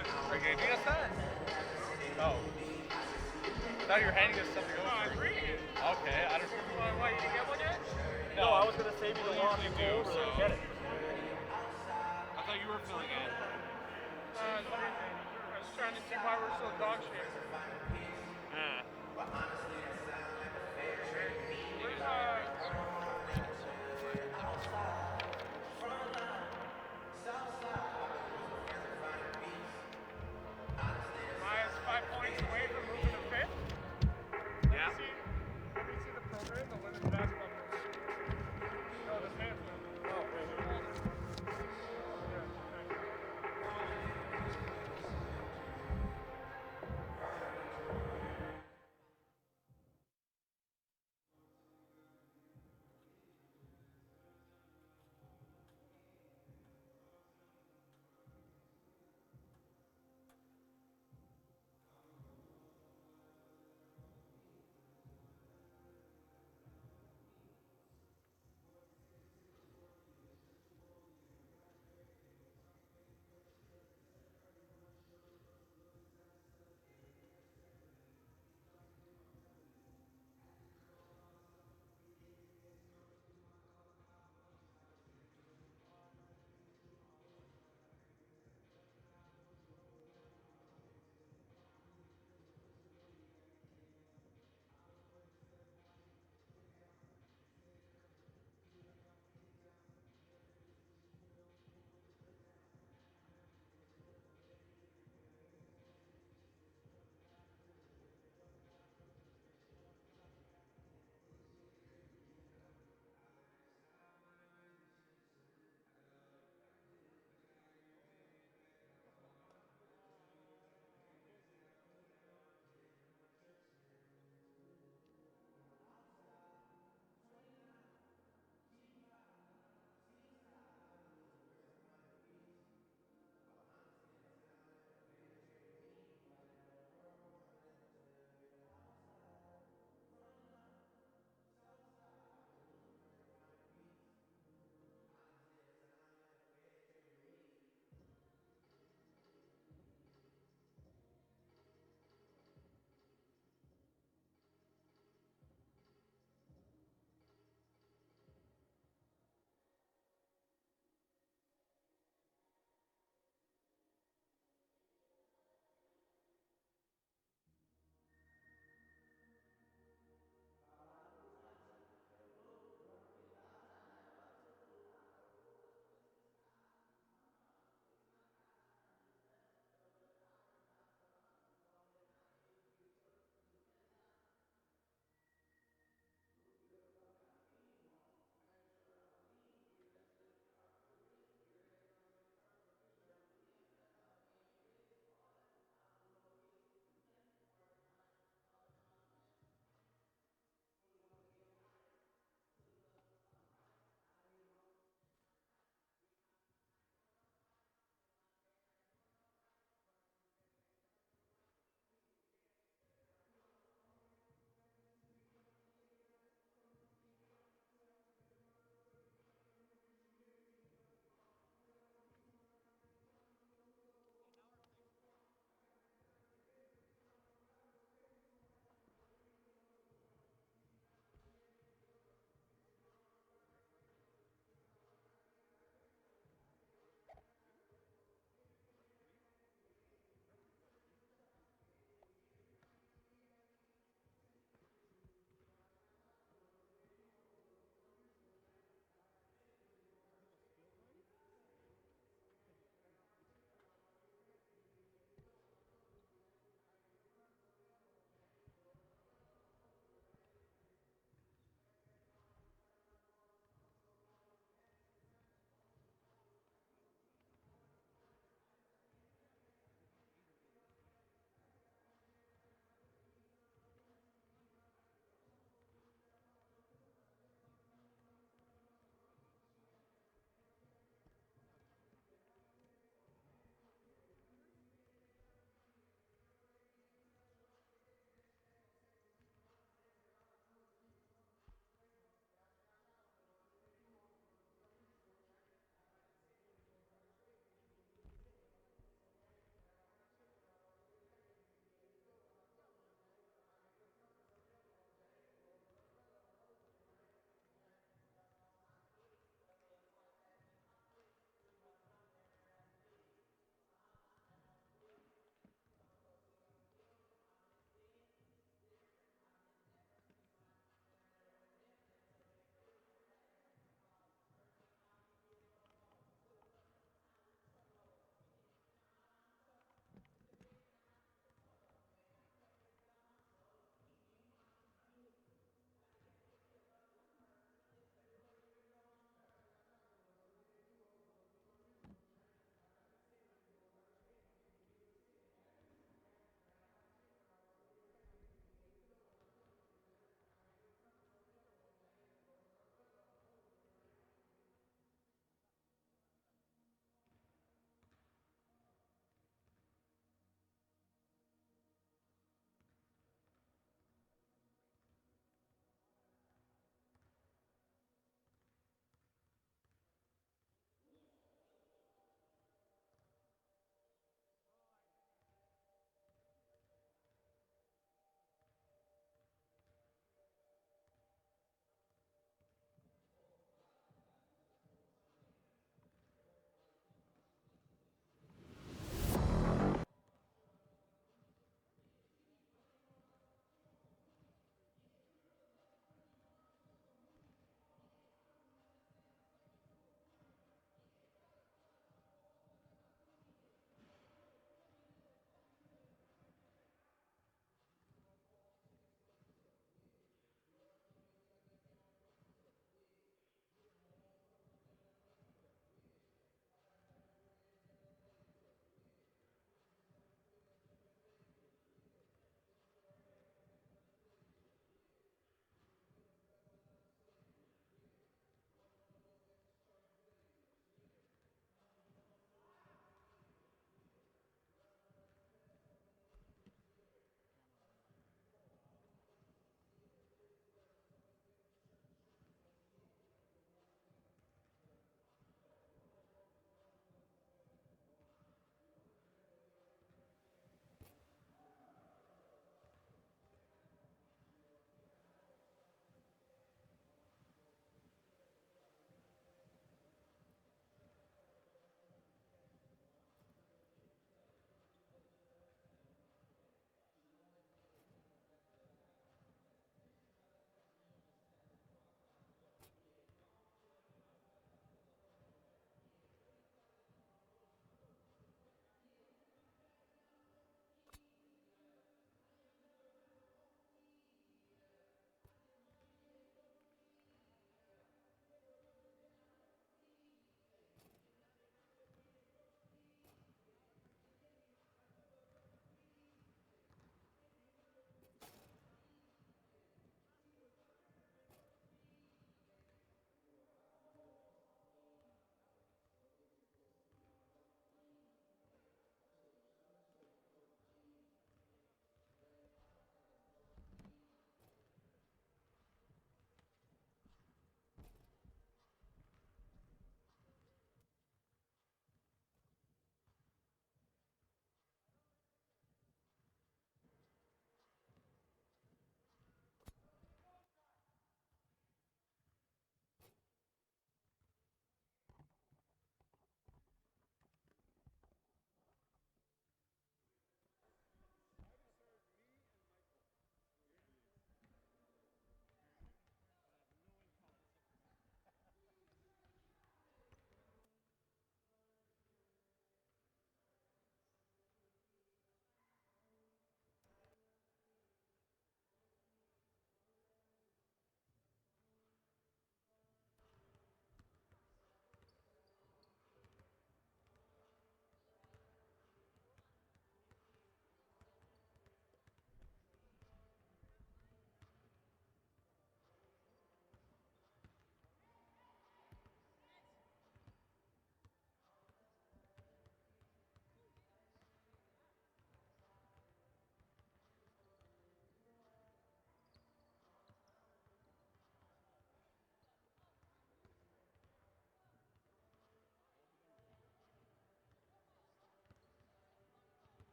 Are you giving us that? Oh. I thought you were handing us something over. I'm reading it. Okay, I don't know. Why, you didn't get one yet? No, I was gonna save you the long and do, so so. get it. I thought you were filling in. I was trying to see why we're so dog shit. Ah. Where's, Maya's 5 points away from moving to fifth. Yeah. Did you see the program, the women's basketball program? No, the men's one. Oh, wait. Yeah, nice.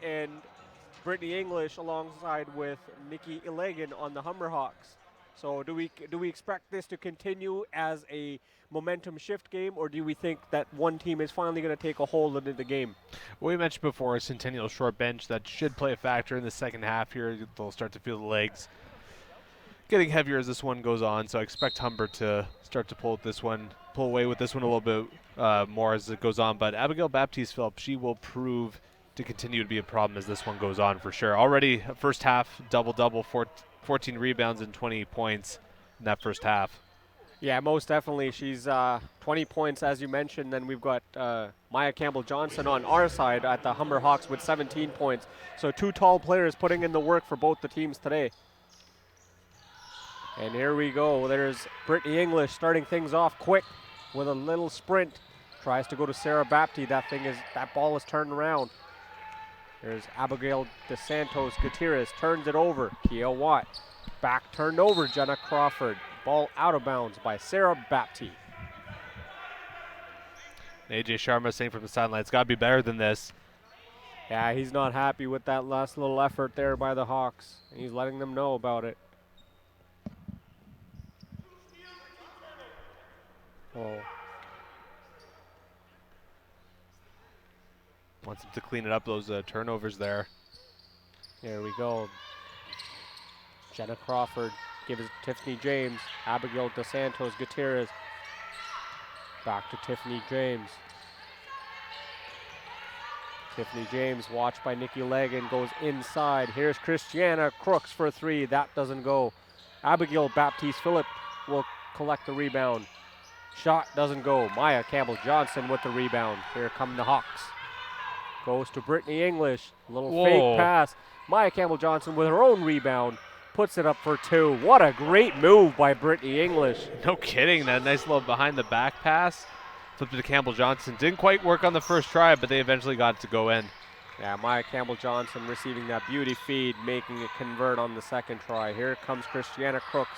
And Brittany English alongside with Nikki Ilagan on the Humber Hawks. So do we expect this to continue as a momentum shift game, or do we think that one team is finally going to take a hold of the game? We mentioned before a Centennial short bench that should play a factor in the second half here. They'll start to feel the legs getting heavier as this one goes on, so I expect Humber to start to pull away with this one a little bit more as it goes on. But Abigail Baptiste-Phillips, she will prove to continue to be a problem as this one goes on for sure. Already first half double-double, 14 rebounds and 20 points in that first half. Yeah, most definitely. She's 20 points, as you mentioned. Then we've got Maya Campbell-Johnson on our side at the Humber Hawks with 17 points. So two tall players putting in the work for both the teams today. And here we go. There's Brittany English starting things off quick with a little sprint. Tries to go to Sarah Bapti. That ball is turned around. There's Abigail DeSantos Gutierrez, turns it over. Kia Watt, back turned over. Jenna Crawford, ball out of bounds by Sarah Bapti. AJ Sharma saying from the sideline, it's got to be better than this. Yeah, he's not happy with that last little effort there by the Hawks. He's letting them know about it. Oh. Wants him to clean it up, those turnovers there. There we go. Jenna Crawford gives it to Tiffany James. Abigail DeSantos Gutierrez. Back to Tiffany James. Tiffany James, watched by Nikki Legan, goes inside. Here's Christiana Crooks for three. That doesn't go. Abigail Baptiste-Phillips will collect the rebound. Shot doesn't go. Maya Campbell-Johnson with the rebound. Here come the Hawks. Goes to Brittany English. A little fake pass. Maya Campbell-Johnson with her own rebound. Puts it up for two. What a great move by Brittany English. No kidding. That nice little behind the back pass. Flipped it to Campbell-Johnson. Didn't quite work on the first try, but they eventually got it to go in. Yeah, Maya Campbell-Johnson receiving that beauty feed, making it convert on the second try. Here comes Christiana Crooks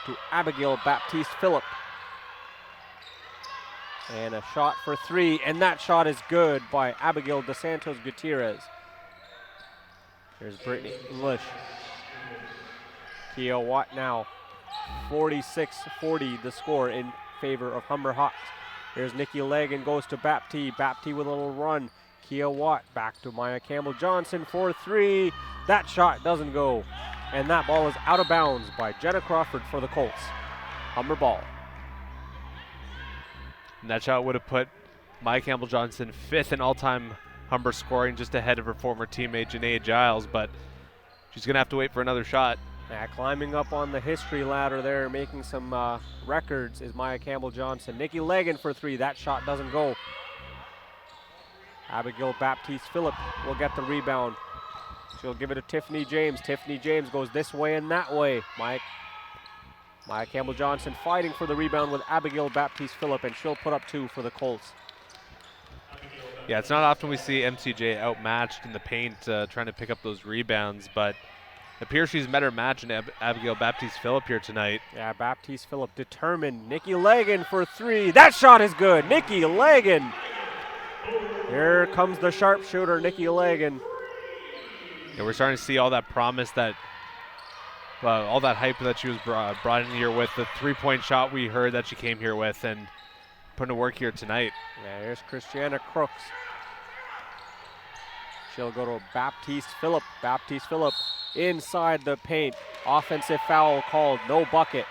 to Abigail Baptiste-Phillips. And a shot for three, and that shot is good by Abigail DeSantos Gutierrez. Here's Brittany English. Kia Watt now. 46-40 the score in favor of Humber Hawks. Here's Nikki Legan, goes to Bapti. Bapti with a little run. Kia Watt back to Maya Campbell-Johnson for three. That shot doesn't go. And that ball is out of bounds by Jenna Crawford for the Colts. Humber ball. And that shot would have put Maya Campbell-Johnson fifth in all-time Humber scoring, just ahead of her former teammate Janaea Giles, but she's going to have to wait for another shot. Yeah, climbing up on the history ladder there, making some records is Maya Campbell-Johnson. Nikki Legan for three. That shot doesn't go. Abigail Baptiste-Phillips will get the rebound. She'll give it to Tiffany James. Tiffany James goes this way and that way. Maya Campbell-Johnson fighting for the rebound with Abigail Baptiste-Phillips, and she'll put up two for the Colts. Yeah, it's not often we see MCJ outmatched in the paint trying to pick up those rebounds, but it appears she's met her match in Abigail Baptiste-Phillips here tonight. Yeah, Baptiste-Phillips determined. Nikki Legan for three. That shot is good. Nikki Legan. Here comes the sharpshooter, Nikki Legan. Yeah, we're starting to see all that promise that all that hype that she was brought in here with. The 3-point shot we heard that she came here with, and putting to work here tonight. Yeah, here's Christiana Crooks. She'll go to Baptiste Phillip. Baptiste Phillip inside the paint. Offensive foul called, no bucket.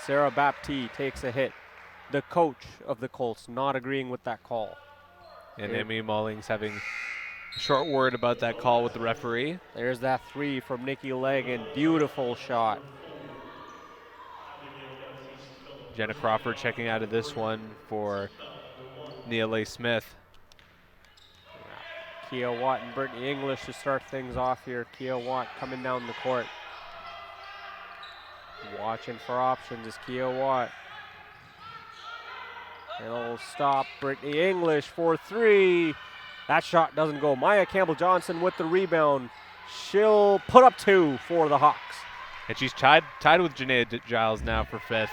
Sarah Baptiste takes a hit. The coach of the Colts not agreeing with that call. And Amy Mullings having a short word about that call with the referee. There's that three from Nikki Legan. Beautiful shot. Jenna Crawford checking out of this one for Nia Leigh Smith. Kia Watt and Brittany English to start things off here. Kia Watt coming down the court. Watching for options is Kia Watt. It'll stop Brittany English for three. That shot doesn't go. Maya Campbell-Johnson with the rebound. She'll put up two for the Hawks. And she's tied with Janaea Giles now for fifth.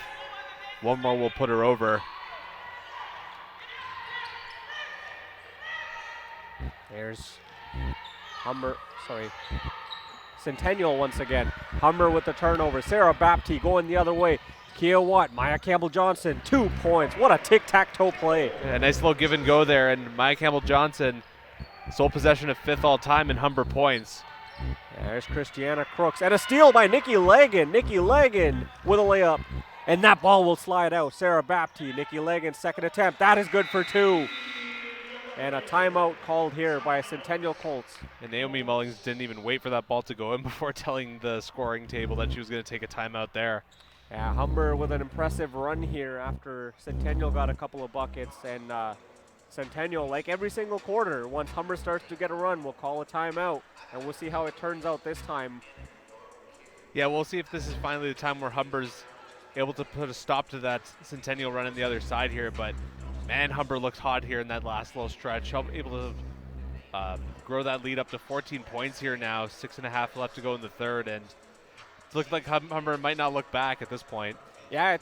One more will put her over. There's Centennial once again. Humber with the turnover. Sarah Baptiste going the other way. Kia Watt, Maya Campbell-Johnson, 2 points. What a tic-tac-toe play. A nice little give and go there, and Maya Campbell-Johnson, sole possession of fifth all time in Humber points. There's Christiana Crooks, and a steal by Nikki Legan. Nikki Legan with a layup, and that ball will slide out. Sarah Baptiste, Nikki Legan's second attempt. That is good for two. And a timeout called here by Centennial Colts. And Naomi Mullings didn't even wait for that ball to go in before telling the scoring table that she was going to take a timeout there. Yeah, Humber with an impressive run here after Centennial got a couple of buckets. And Centennial, like every single quarter, once Humber starts to get a run, we'll call a timeout. And we'll see how it turns out this time. Yeah, we'll see if this is finally the time where Humber's able to put a stop to that Centennial run on the other side here. But man, Humber looked hot here in that last little stretch. Able to grow that lead up to 14 points here now. 6.5 left to go in the third, and it looked like Humber might not look back at this point. Yeah,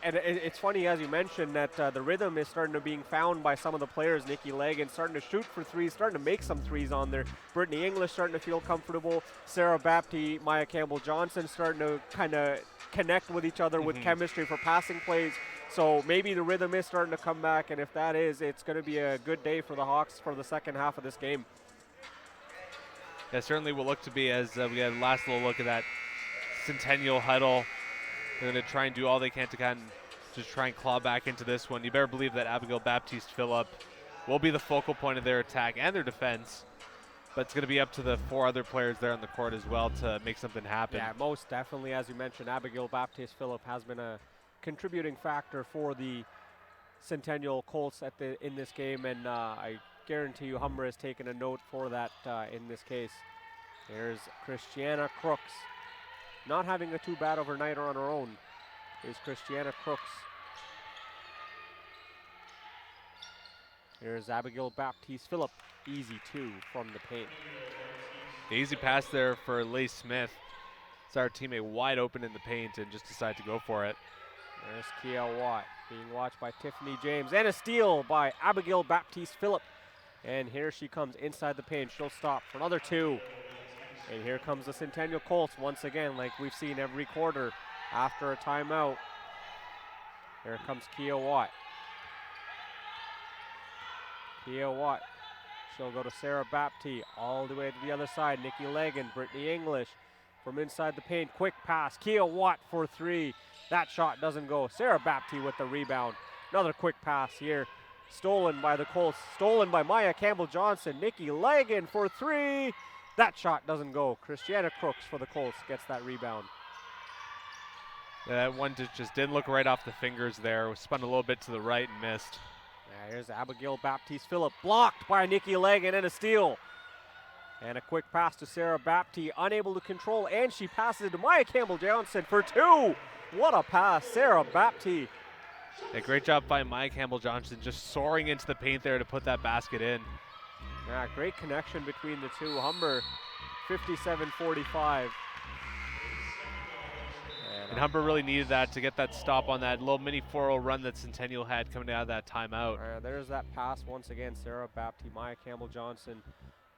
it's funny, as you mentioned, that the rhythm is starting to being found by some of the players. Nikki Legan starting to shoot for threes, starting to make some threes on there. Brittany English starting to feel comfortable. Sarah Baptiste, Maya Campbell-Johnson starting to kind of connect with each other with chemistry for passing plays. So maybe the rhythm is starting to come back, and if that is, it's going to be a good day for the Hawks for the second half of this game. Yeah, certainly will look to be, as we get a last little look at that Centennial huddle. They're going to try and do all they can to kind of just try and claw back into this one. You better believe that Abigail Baptiste Phillip will be the focal point of their attack and their defense, but it's going to be up to the 4 other players there on the court as well to make something happen. Yeah, most definitely. As you mentioned, Abigail Baptiste Phillip has been a contributing factor for the Centennial Colts in this game, and I guarantee you Humber has taken a note for that in this case. There's Christiana Crooks. Not having a too bad of a night on her own is Christiana Crooks. Here's Abigail Baptiste Phillip. Easy two from the paint. The easy pass there for Leigh Smith. It's our teammate wide open in the paint and just decided to go for it. There's Kia Watt being watched by Tiffany James, and a steal by Abigail Baptiste Phillip. And here she comes inside the paint. She'll stop for another two. And here comes the Centennial Colts once again, like we've seen every quarter after a timeout. Here comes Kia Watt. Kia Watt. She'll go to Sarah Baptiste all the way to the other side. Nikki Legan, Brittany English from inside the paint. Quick pass. Kia Watt for three. That shot doesn't go. Sarah Baptiste with the rebound. Another quick pass here. Stolen by the Colts. Stolen by Maya Campbell-Johnson. Nikki Legan for three. That shot doesn't go. Christiana Crooks for the Colts gets that rebound. That one just didn't look right off the fingers there. Spun a little bit to the right and missed. Here's Abigail Baptiste Phillip. Blocked by Nikki Legan and a steal. And a quick pass to Sarah Baptiste. Unable to control, and she passes it to Maya Campbell-Johnson for two. What a pass. Sarah Baptiste. A great job by Maya Campbell-Johnson just soaring into the paint there to put that basket in. Yeah, great connection between the two. Humber 57-45. And Humber really needed that to get that stop on that little mini 4-0 run that Centennial had coming out of that timeout. There's that pass once again. Sarah Baptiste, Maya Campbell-Johnson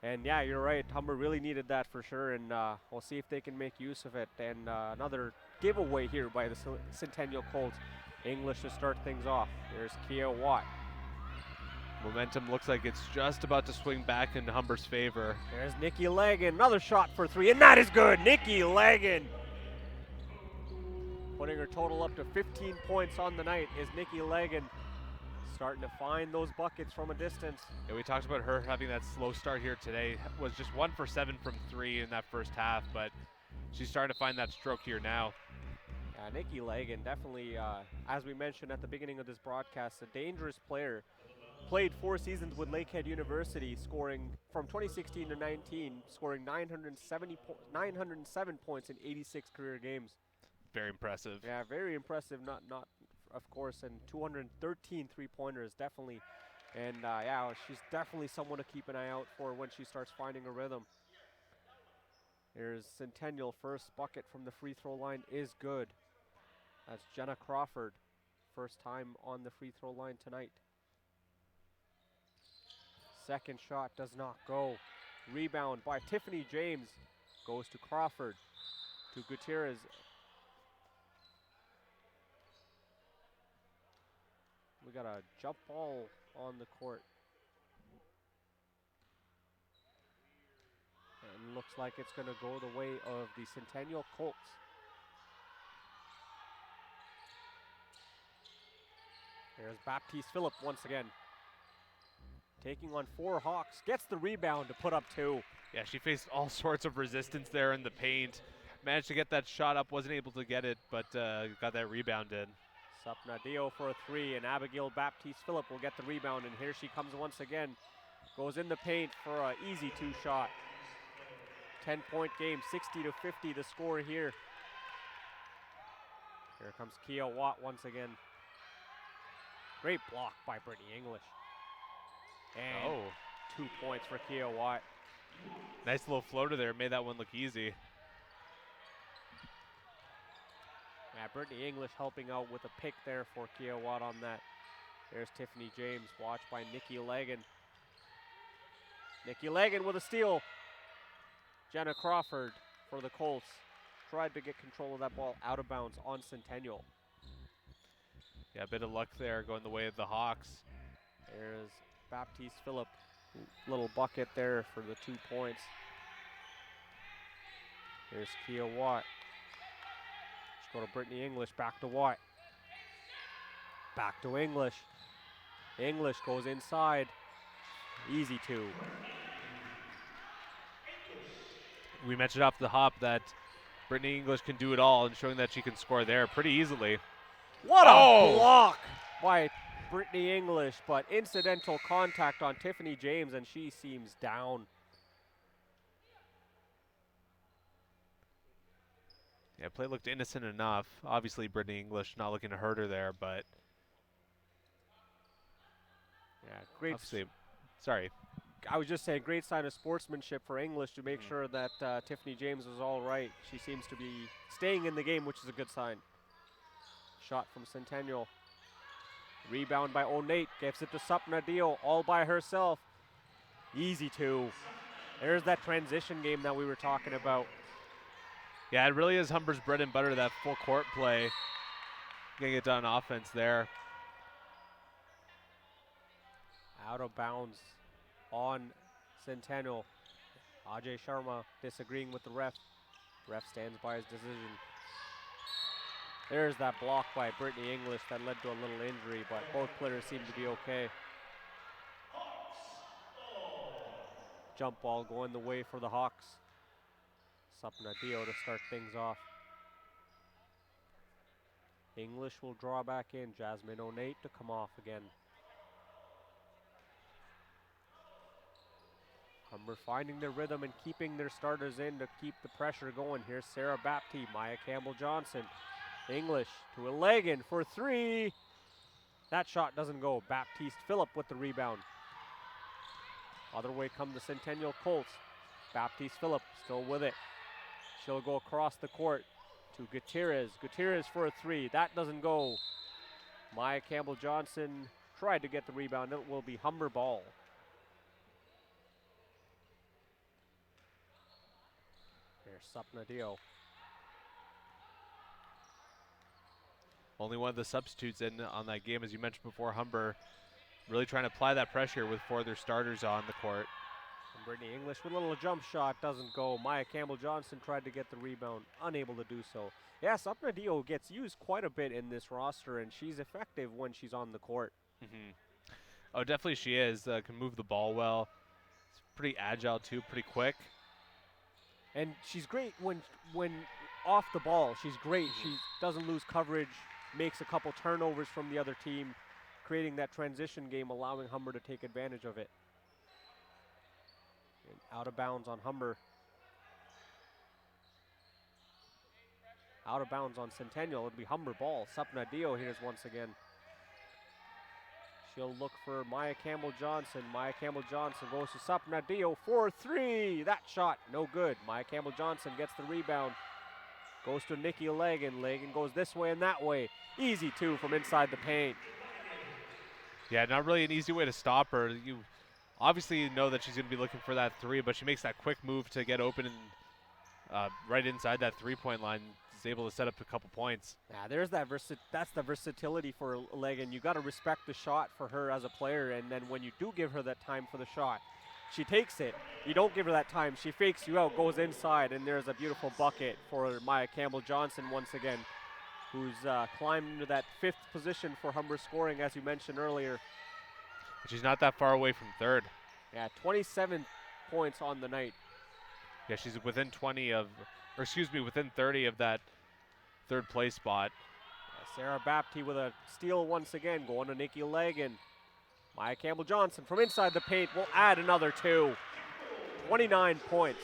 And yeah, you're right. Humber really needed that for sure, and we'll see if they can make use of it. And another giveaway here by the Centennial Colts. English to start things off. There's Kia Watt. Momentum looks like it's just about to swing back into Humber's favor. There's Nikki Lagan. Another shot for 3, and that is good. Nikki Lagan. Putting her total up to 15 points on the night is Nikki Lagan. Starting to find those buckets from a distance. Yeah, we talked about her having that slow start here today. Was just 1 for 7 from 3 in that first half, but she's starting to find that stroke here now. Nikki Lagan, definitely, as we mentioned at the beginning of this broadcast, a dangerous player. Played 4 seasons with Lakehead University, scoring from 2016 to 19, scoring 907 points in 86 career games. Very impressive. Yeah, very impressive. Not of course, and 213 3-pointers, definitely. And yeah, she's definitely someone to keep an eye out for when she starts finding a rhythm. Here's Centennial. First bucket from the free throw line is good. That's Jenna Crawford. First time on the free throw line tonight. Second shot does not go. Rebound by Tiffany James. Goes to Crawford. To Gutierrez. We got a jump ball on the court. And looks like it's going to go the way of the Centennial Colts. There's Baptiste Phillip once again. Taking on 4 Hawks. Gets the rebound to put up 2. Yeah, she faced all sorts of resistance there in the paint. Managed to get that shot up, wasn't able to get it, but got that rebound in. Sapna Dio for a 3, and Abigail Baptiste Phillip will get the rebound, and here she comes once again. Goes in the paint for an easy 2 shot. 10-point game, 60-50 the score here. Here comes Kia Watt once again. Great block by Brittany English. And 2 points for Kia Watt. Nice little floater there, made that one look easy. Yeah, Brittany English helping out with a pick there for Kia Watt on that. There's Tiffany James, watched by Nikki Lagan. Nikki Lagan with a steal. Jenna Crawford for the Colts. Tried to get control of that ball out of bounds on Centennial. Yeah, a bit of luck there going the way of the Hawks. There's Baptiste Phillip. Little bucket there for the 2 points. There's Kia Watt. Let's go to Brittany English, back to Watt. Back to English. English goes inside. Easy 2. We mentioned off the hop that Brittany English can do it all, and showing that she can score there pretty easily. What a block by Brittany English, but incidental contact on Tiffany James, and she seems down. Yeah, play looked innocent enough. Obviously, Brittany English not looking to hurt her there, but yeah, great. Sorry. I was just saying, great sign of sportsmanship for English to make sure that Tiffany James was all right. She seems to be staying in the game, which is a good sign. Shot from Centennial. Rebound by O'Nate. Gives it to Sapna Dio all by herself. Easy 2. There's that transition game that we were talking about. Yeah, it really is Humber's bread and butter, that full court play. Getting it done offense there. Out of bounds on Centennial. Ajay Sharma disagreeing with the ref. Ref stands by his decision. There's that block by Brittany English that led to a little injury, but both players seem to be okay. Jump ball going the way for the Hawks. Sapna Dio to start things off. English will draw back in. Jasmine O'Nate to come off again. Humber finding their rhythm and keeping their starters in to keep the pressure going. Here's Sarah Baptiste, Maya Campbell-Johnson. English to Lagan for 3. That shot doesn't go. Baptiste Phillip with the rebound. Other way come the Centennial Colts. Baptiste Phillip still with it. She'll go across the court to Gutierrez. Gutierrez for a 3. That doesn't go. Maya Campbell-Johnson tried to get the rebound. It will be Humber ball. There's Sapna Dio. Only one of the substitutes in on that game, as you mentioned before. Humber really trying to apply that pressure with 4 of their starters on the court. And Brittany English with a little jump shot, doesn't go. Maya Campbell-Johnson tried to get the rebound, unable to do so. Yeah, Sapna Dio gets used quite a bit in this roster, and she's effective when she's on the court. Oh, definitely she is. Can move the ball well. It's pretty agile too, pretty quick. And she's great when off the ball. She's great. She doesn't lose coverage, makes a couple turnovers from the other team, creating that transition game, allowing Humber to take advantage of it. And out of bounds on Humber. Out of bounds on Centennial. It'll be Humber ball. Sapna Dio here's once again. She'll look for Maya Campbell-Johnson. Maya Campbell-Johnson goes to Sapna Dio for 3. That shot, no good. Maya Campbell-Johnson gets the rebound. Goes to Nikki Lagan. Lagan goes this way and that way. Easy two from inside the paint. Yeah, not really an easy way to stop her. You obviously know that she's going to be looking for that 3, but she makes that quick move to get open and right inside that 3-point line. Is able to set up a couple points. Yeah, there's that that's the versatility for Lagan. You got to respect the shot for her as a player, and then when you do give her that time for the shot, she takes it. You don't give her that time. She fakes you out, goes inside, and there's a beautiful bucket for Maya Campbell-Johnson once again, who's climbed into that 5th position for Humber scoring, as you mentioned earlier. She's not that far away from 3rd. Yeah, 27 points on the night. Yeah, she's within within 30 of that 3rd place spot. Sarah Bapty with a steal once again, going to Nikki Lagan. Maya Campbell-Johnson from inside the paint will add another 2. 29 points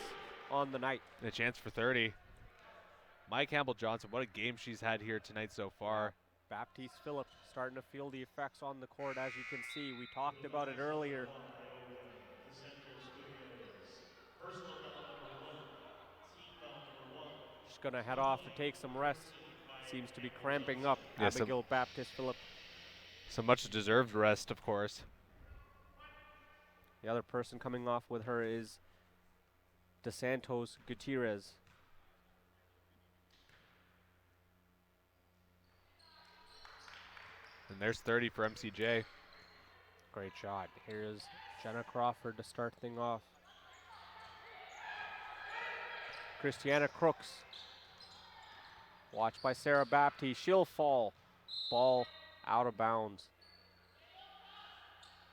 on the night. And a chance for 30. Maya Campbell-Johnson, what a game she's had here tonight so far. Baptiste Phillip starting to feel the effects on the court, as you can see. We talked about it earlier. She's going to head off to take some rest. Seems to be cramping up. Yes, Abigail Baptiste Phillip. Some much deserved rest, of course. The other person coming off with her is DeSantos Gutierrez. And there's 30 for MCJ. Great shot. Here's Jenna Crawford to start things off. Christiana Crooks. Watched by Sarah Bapty. She'll fall. Ball out of bounds.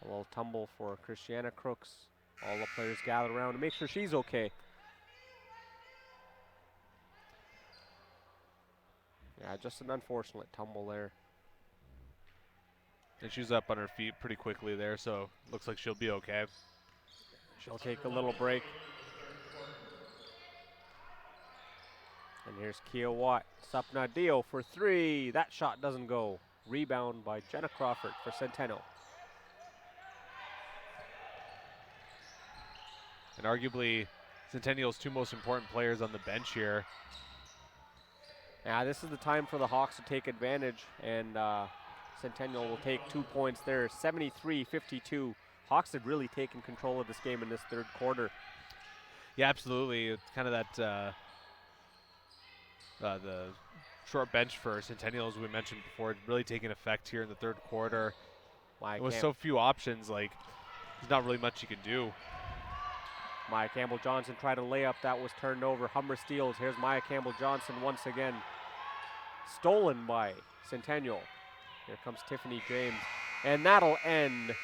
A little tumble for Christiana Crooks. All the players gather around to make sure she's okay. Yeah, just an unfortunate tumble there. And she's up on her feet pretty quickly there, so looks like she'll be okay. She'll take a little break. And here's Kia Watt. Sapna Dio for 3. That shot doesn't go. Rebound by Jenna Crawford for Centennial. And arguably Centennial's 2 most important players on the bench here. Yeah, this is the time for the Hawks to take advantage, and Centennial will take 2 points there, 73-52. Hawks had really taken control of this game in this 3rd quarter. Yeah, absolutely. It's kind of that the short bench for Centennial, as we mentioned before, really taking effect here in the 3rd quarter. With so few options, like, there's not really much you can do. Maya Campbell-Johnson tried a layup that was turned over. Humber steals. Here's Maya Campbell-Johnson once again. Stolen by Centennial. Here comes Tiffany James. And that'll end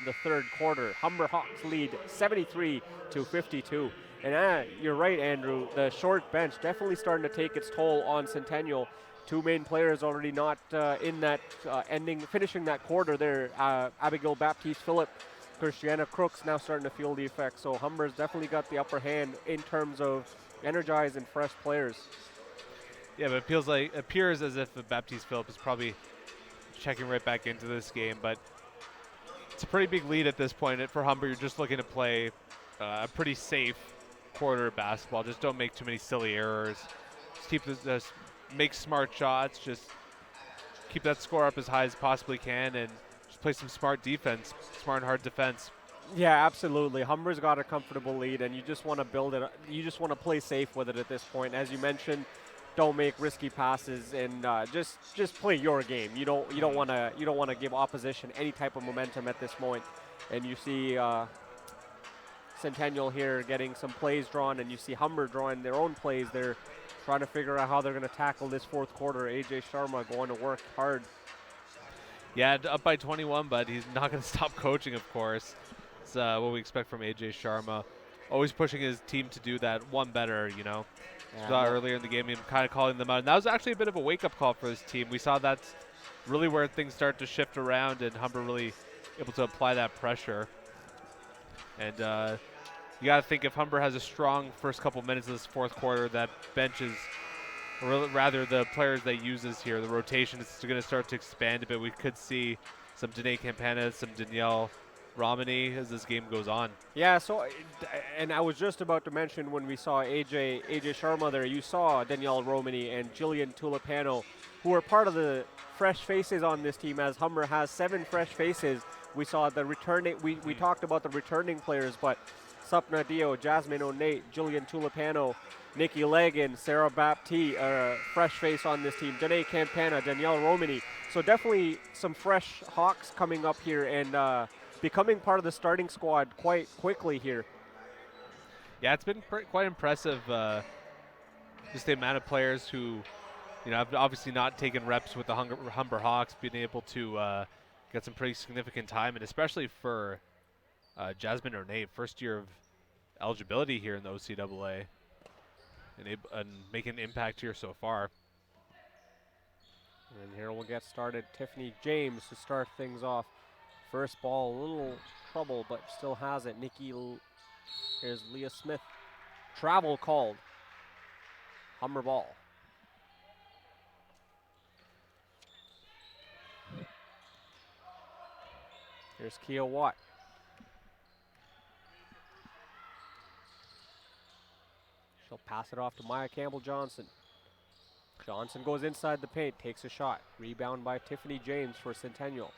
the 3rd quarter. Humber Hawks lead 73-52. And you're right, Andrew. The short bench definitely starting to take its toll on Centennial. 2 main players already not in that finishing that quarter there. Abigail Baptiste Phillip, Christiana Crooks now starting to feel the effects. So Humber's definitely got the upper hand in terms of energized and fresh players. Yeah, but it appears as if Baptiste Phillip is probably checking right back into this game, but it's a pretty big lead at this point. For Humber, you're just looking to play a pretty safe quarter of basketball. Just don't make too many silly errors. Just make smart shots. Just keep that score up as high as possibly can, and just play some smart defense, smart and hard defense. Yeah, absolutely. Humber's got a comfortable lead, and you just want to build it. You just want to play safe with it at this point. As you mentioned, don't make risky passes, and just play your game. You don't want to give opposition any type of momentum at this point. And you see Centennial here getting some plays drawn, and you see Humber drawing their own plays. They're trying to figure out how they're going to tackle this fourth quarter. AJ Sharma going to work hard. Yeah, up by 21, but he's not going to stop coaching, of course. It's what we expect from AJ Sharma. Always pushing his team to do that one better, you know. Yeah, Saw earlier in the game, him kind of calling them out. And that was actually a bit of a wake-up call for his team. We saw that's really where things start to shift around, and Humber really able to apply that pressure. And you got to think if Humber has a strong first couple minutes of this fourth quarter, that bench is, or rather the players they uses here, the rotation is going to start to expand a bit. We could see some Danae Campana, some Danielle Romani as this game goes on. Yeah, so, and I was just about to mention when we saw AJ Sharma there, you saw Danielle Romani and Jillian Tulipano, who are part of the fresh faces on this team, as Humber has 7 fresh faces. We saw the returning, we talked about the returning players, but Sapna Dio, Jasmine O'Nate, Jillian Tulipano, Nikki Legan, Sarah Baptiste, fresh face on this team, Danae Campana, Danielle Romani. So definitely some fresh Hawks coming up here and becoming part of the starting squad quite quickly here. Yeah, it's been quite impressive, just the amount of players who, you know, have obviously not taken reps with the Humber Hawks, being able to get some pretty significant time, and especially for Jasmine Ornate, first year of eligibility here in the OCAA, and making an impact here so far. And here we'll get started. Tiffany James to start things off. First ball, a little trouble, but still has it. Here's Leah Smith. Travel called. Humber ball. Here's Kia Watt. She'll pass it off to Maya Campbell-Johnson. Johnson goes inside the paint, takes a shot. Rebound by Tiffany James for Centennial.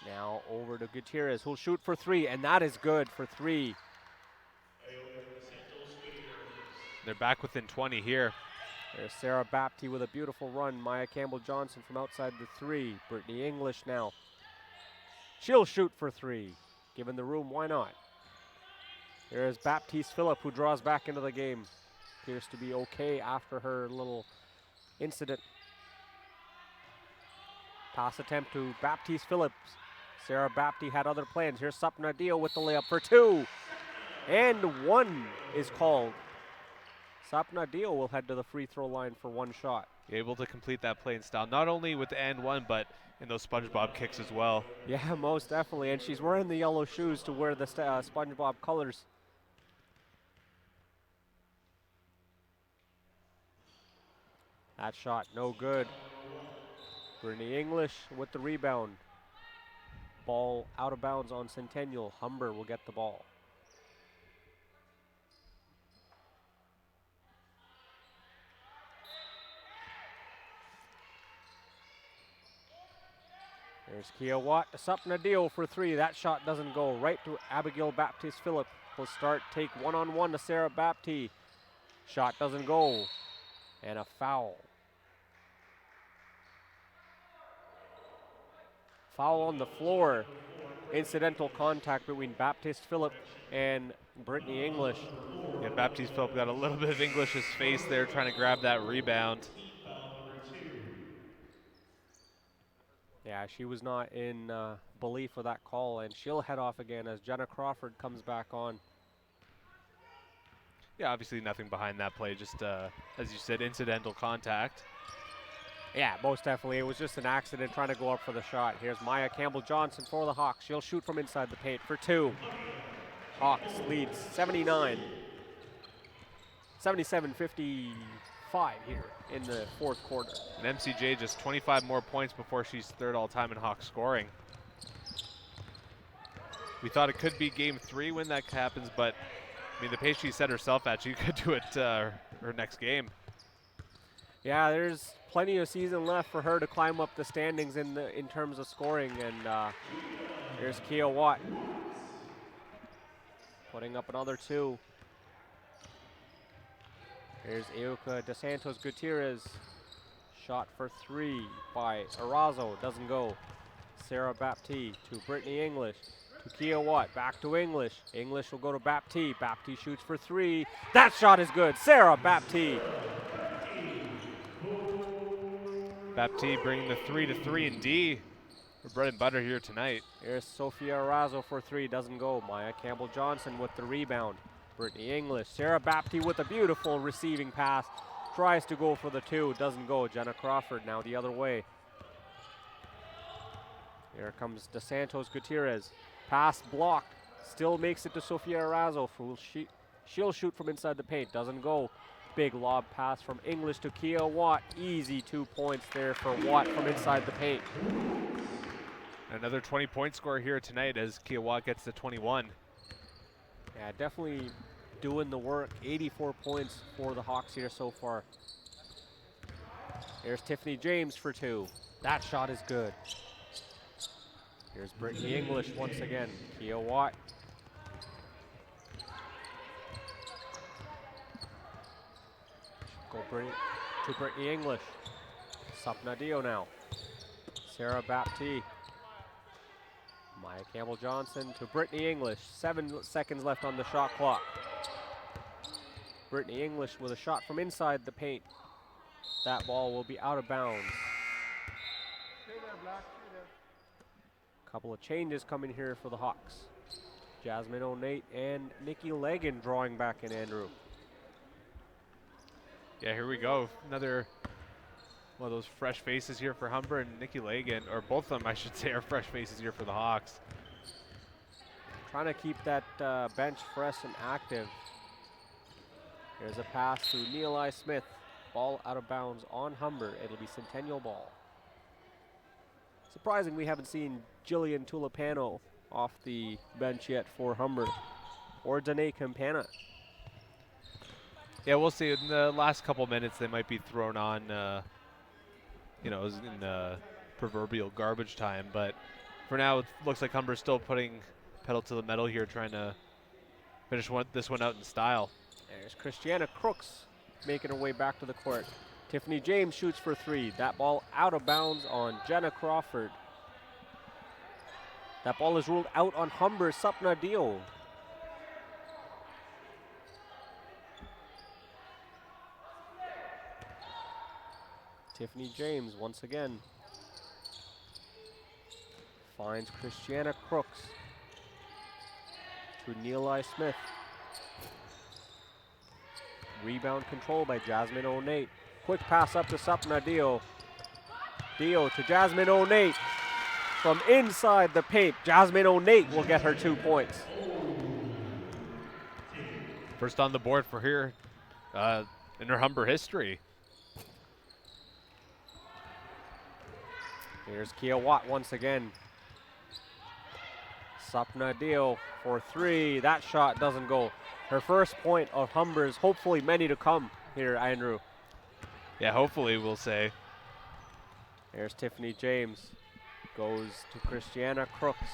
Now over to Gutierrez, who'll shoot for 3, and that is good for 3. They're back within 20 here. There's Sarah Baptiste with a beautiful run. Maya Campbell-Johnson from outside the 3. Brittany English now. She'll shoot for 3. Given the room, why not? There's Baptiste Phillip, who draws back into the game. Appears to be okay after her little incident. Pass attempt to Baptiste Phillips. Sarah Baptiste had other plans. Here's Sapna Dio with the layup for 2. And 1 is called. Sapna Dio will head to the free throw line for 1 shot. Able to complete that play in style, not only with the and 1, but in those SpongeBob kicks as well. Yeah, most definitely. And she's wearing the yellow shoes to wear the SpongeBob colors. That shot, no good. Brittany English with the rebound. Ball out of bounds on Centennial. Humber will get the ball. There's Kia Watt to Sapna Dio for 3. That shot doesn't go. Right to Abigail Baptiste Phillip. Will start, take one-on-one to Sarah Baptiste. Shot doesn't go. And a foul. Foul on the floor. Incidental contact between Baptiste Phillip and Brittany English. Yeah, Baptiste Phillip got a little bit of English's face there trying to grab that rebound. Yeah, she was not in belief of that call, and she'll head off again as Jenna Crawford comes back on. Yeah, obviously nothing behind that play, just, as you said, incidental contact. Yeah, most definitely. It was just an accident trying to go up for the shot. Here's Maya Campbell-Johnson for the Hawks. She'll shoot from inside the paint for 2. Hawks leads 79. 77-55 here in the fourth quarter. And MCJ just 25 more points before she's 3rd all-time in Hawks scoring. We thought it could be game 3 when that happens, but I mean, the pace she set herself at, she could do it her next game. Yeah, there's plenty of season left for her to climb up the standings in terms of scoring, and here's Kia Watt putting up another 2. Here's Euka dos Santos Gutierrez. Shot for 3 by Arazo, doesn't go. Sarah Baptiste to Brittany English, to Kia Watt, back to English. English will go to Baptiste. Baptiste shoots for 3. That shot is good. Sarah Baptiste. Baptiste bringing the 3-3 in D. Her bread and butter here tonight. Here's Sophia Arazo for 3, doesn't go. Maya Campbell-Johnson with the rebound. Brittany English, Sarah Baptiste with a beautiful receiving pass. Tries to go for the 2, doesn't go. Jenna Crawford now the other way. Here comes dos Santos Gutierrez. Pass blocked. Still makes it to Sophia Arazo. She'll shoot from inside the paint. Doesn't go. Big lob pass from English to Kia Watt. Easy 2 points there for Watt from inside the paint. Another 20-point score here tonight as Kia Watt gets to 21. Yeah, definitely doing the work. 84 points for the Hawks here so far. Here's Tiffany James for 2. That shot is good. Here's Brittany English once again. Kia Watt. Go to Brittany English. Sapna Dio now. Sarah Baptiste. Maya Campbell-Johnson to Brittany English. 7 seconds left on the shot clock. Brittany English with a shot from inside the paint. That ball will be out of bounds. Stay there, Black. Stay there. Couple of changes coming here for the Hawks. Jasmine O'Nate and Nikki Legan drawing back in Andrew. Yeah, here we go. Another one of those fresh faces here for Humber and Nikki Legan, or both of them, I should say, are fresh faces here for the Hawks. Trying to keep that bench fresh and active. Here's a pass to Neeli Smith. Ball out of bounds on Humber. It'll be Centennial ball. Surprising we haven't seen Jillian Tulipano off the bench yet for Humber, or Danae Campana. Yeah, we'll see. In the last couple minutes, they might be thrown on, in proverbial garbage time. But for now, it looks like Humber's still putting pedal to the metal here, trying to finish this one out in style. There's Christiana Crooks making her way back to the court. Tiffany James shoots for 3. That ball out of bounds on Jenna Crawford. That ball is ruled out on Humber. Sapna Dio. Tiffany James once again finds Christiana Crooks to Neeli Smith. Rebound control by Jasmine O'Nate. Quick pass up to Sapna Dio. Dio to Jasmine O'Nate. From inside the paint, Jasmine O'Nate will get her 2 points. First on the board for her in her Humber history. Here's Kia Watt once again. Sapna Dio for 3. That shot doesn't go. Her first point of Humber's, hopefully many to come here, Andrew. Yeah, hopefully, we'll say. There's Tiffany James. Goes to Christiana Crooks.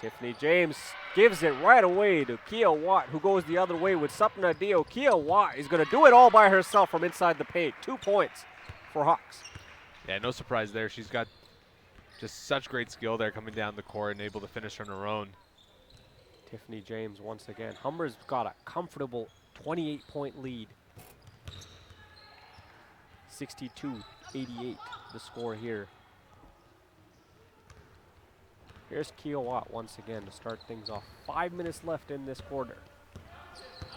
Tiffany James gives it right away to Kia Watt, who goes the other way with Sapna Dio. Kia Watt is going to do it all by herself from inside the paint. 2 points for Hawks. Yeah, no surprise there. She's got just such great skill there coming down the court and able to finish on her own. Tiffany James once again. Humber's got a comfortable 28-point lead. 62-88 the score here. Here's Kia Watt once again to start things off. 5 minutes left in this quarter.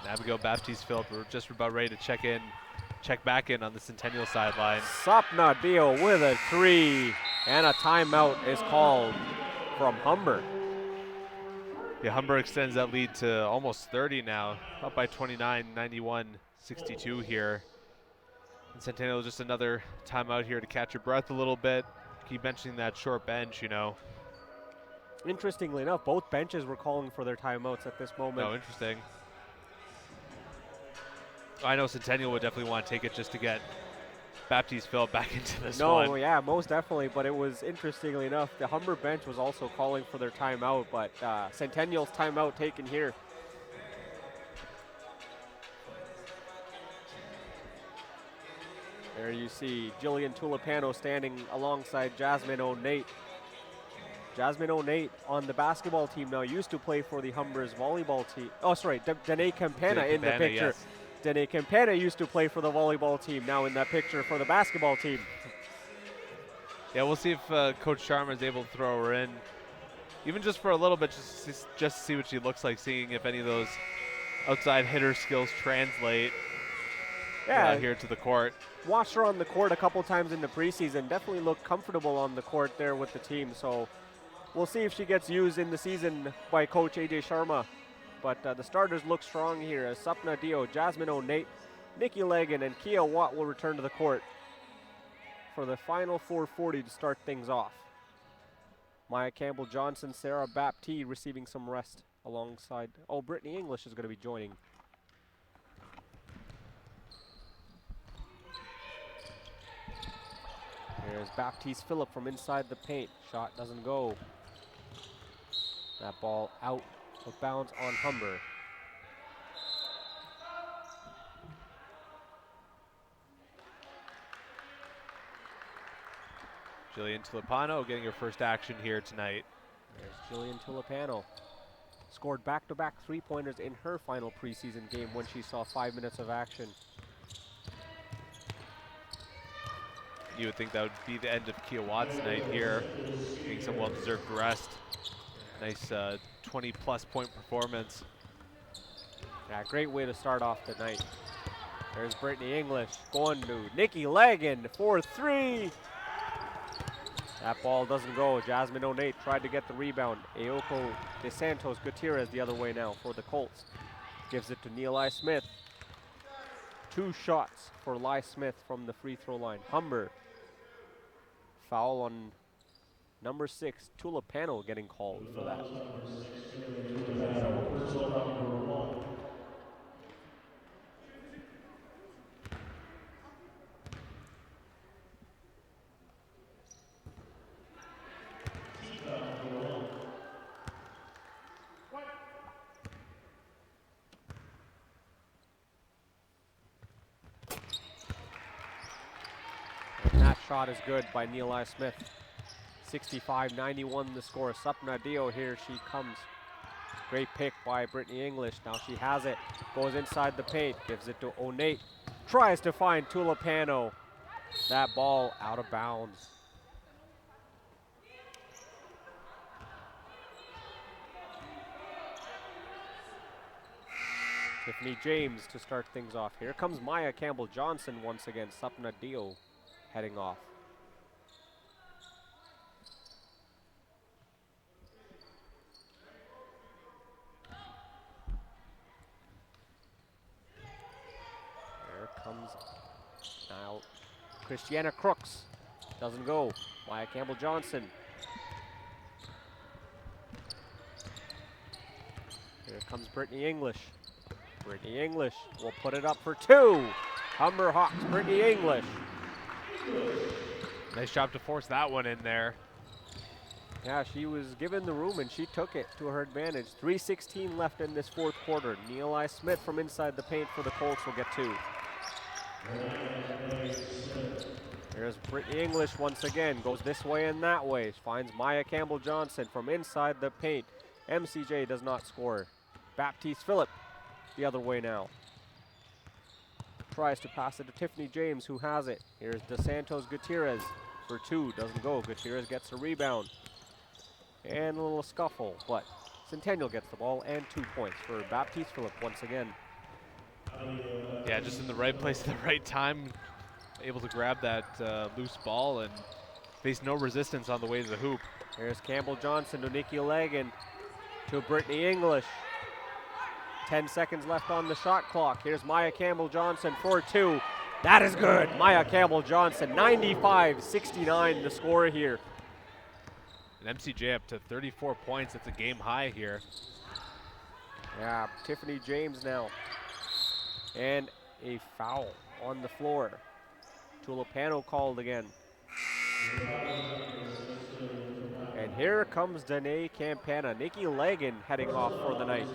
Abigail Baptiste-Phillip, we're just about ready to check back in on the Centennial sideline. Sapna Dio with a 3, and a timeout is called from Humber. Yeah, Humber extends that lead to almost 30 now, up by 29, 91-62 here. And Centennial just another timeout here to catch your breath a little bit. Keep mentioning that short bench, you know. Interestingly enough, both benches were calling for their timeouts at this moment. Oh, interesting. I know Centennial would definitely want to take it just to get Baptiste Phillip back into this No, one. yeah, most definitely. But it was, interestingly enough, the Humber bench was also calling for their timeout, but Centennial's timeout taken here. There you see Jillian Tulipano standing alongside Jasmine O'Nate. Jasmine O'Nate on the basketball team now, used to play for the Humbers volleyball team. Oh, sorry, Danae Campana in the picture. Yes. Danae Campana used to play for the volleyball team, now in that picture for the basketball team. Yeah, we'll see if Coach Sharma is able to throw her in, even just for a little bit, just to see what she looks like, seeing if any of those outside hitter skills translate here to the court. Watched her on the court a couple times in the preseason. Definitely looked comfortable on the court there with the team. So we'll see if she gets used in the season by Coach AJ Sharma. But the starters look strong here as Sapna Dio, Jasmine O'Nate, Nikki Legan, and Kia Watt will return to the court for the final 4:40 to start things off. Maya Campbell Johnson, Sarah Baptiste receiving some rest alongside. Oh, Brittany English is going to be joining. There's Baptiste Phillip from inside the paint. Shot doesn't go. That ball out of bounds on Humber. Jillian Tulipano getting her first action here tonight. There's Jillian Tulipano. Scored back-to-back three-pointers in her final preseason game when she saw 5 minutes of action. You would think that would be the end of Kia Watt's night here, getting some well-deserved rest. Nice 20-plus point performance. Yeah, great way to start off the night. There's Brittany English going to Nikki Legan for three. That ball doesn't go. Jasmine O'Nate tried to get the rebound. Ayoko De Santos Gutierrez the other way now for the Colts. Gives it to Neil Smith. 2 shots for Lai Smith from the free throw line. Humber. Foul on number 6, Tulipano getting called for that. And that shot is good by Neil Smith. 65-91 the score. Sapna Dio, here she comes. Great pick by Brittany English. Now she has it. Goes inside the paint. Gives it to O'Nate. Tries to find Tulipano. That ball out of bounds. Tiffany James to start things off. Here comes Maya Campbell Johnson once again. Sapna Dio heading off. There comes now Christiana Crooks. Doesn't go. Maya Campbell Johnson. Here comes Brittany English. Brittany English will put it up for 2. Humber Hawks, Brittany English. Nice job to force that one in there. Yeah, she was given the room and she took it to her advantage. 3:16 left in this fourth quarter. Neil Smith from inside the paint for the Colts will get 2. There's Brittany English once again. Goes this way and that way. Finds Maya Campbell Johnson from inside the paint. MCJ does not score. Baptiste Phillip the other way now. Tries to pass it to Tiffany James, who has it. Here's De Santos Gutierrez for 2. Doesn't go. Gutierrez gets a rebound. And a little scuffle, but Centennial gets the ball and 2 points for Baptiste Phillip once again. Yeah, just in the right place at the right time. Able to grab that loose ball and face no resistance on the way to the hoop. Here's Campbell Johnson to Nikki Legan to Brittany English. 10 seconds left on the shot clock. Here's Maya Campbell Johnson for 2. That is good. Maya Campbell Johnson, 95-69 the score here. And MCJ up to 34 points. That's a game high here. Yeah, Tiffany James now. And a foul on the floor. Tulipano called again. And here comes Danae Campana. Nikki Lagan heading off for the night.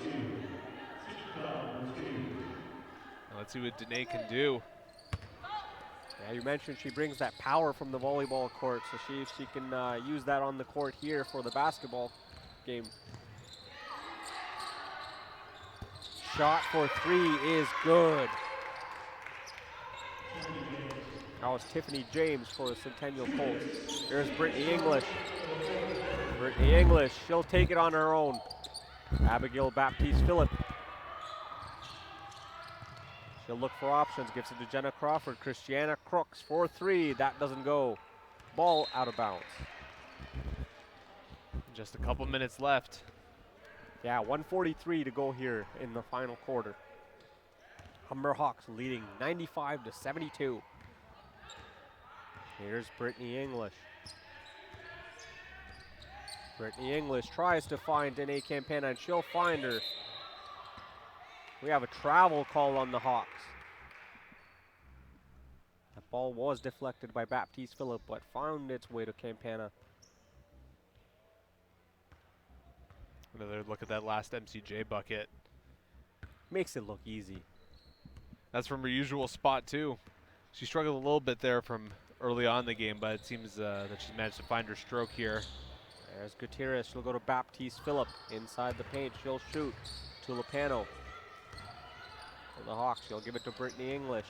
Let's see what Danae can do. Yeah, you mentioned she brings that power from the volleyball court, so she can use that on the court here for the basketball game. Shot for 3 is good. That was Tiffany James for the Centennial Colts. There's Brittany English. Brittany English, she'll take it on her own. Abigail Baptiste-Phillip. She'll look for options, gives it to Jenna Crawford. Christiana Crooks for 3, that doesn't go. Ball out of bounds. Just a couple minutes left. Yeah, 1:43 to go here in the final quarter. Humber Hawks leading 95-72. Here's Brittany English. Brittany English tries to find Danae Campana, and she'll find her. We have a travel call on the Hawks. That ball was deflected by Baptiste-Phillip, but found its way to Campana. Another look at that last MCJ bucket. Makes it look easy. That's from her usual spot too. She struggled a little bit there from early on in the game, but it seems that she's managed to find her stroke here. There's Gutierrez. She'll go to Baptiste-Phillip inside the paint. She'll shoot. Tulipano. For the Hawks, she'll give it to Brittany English.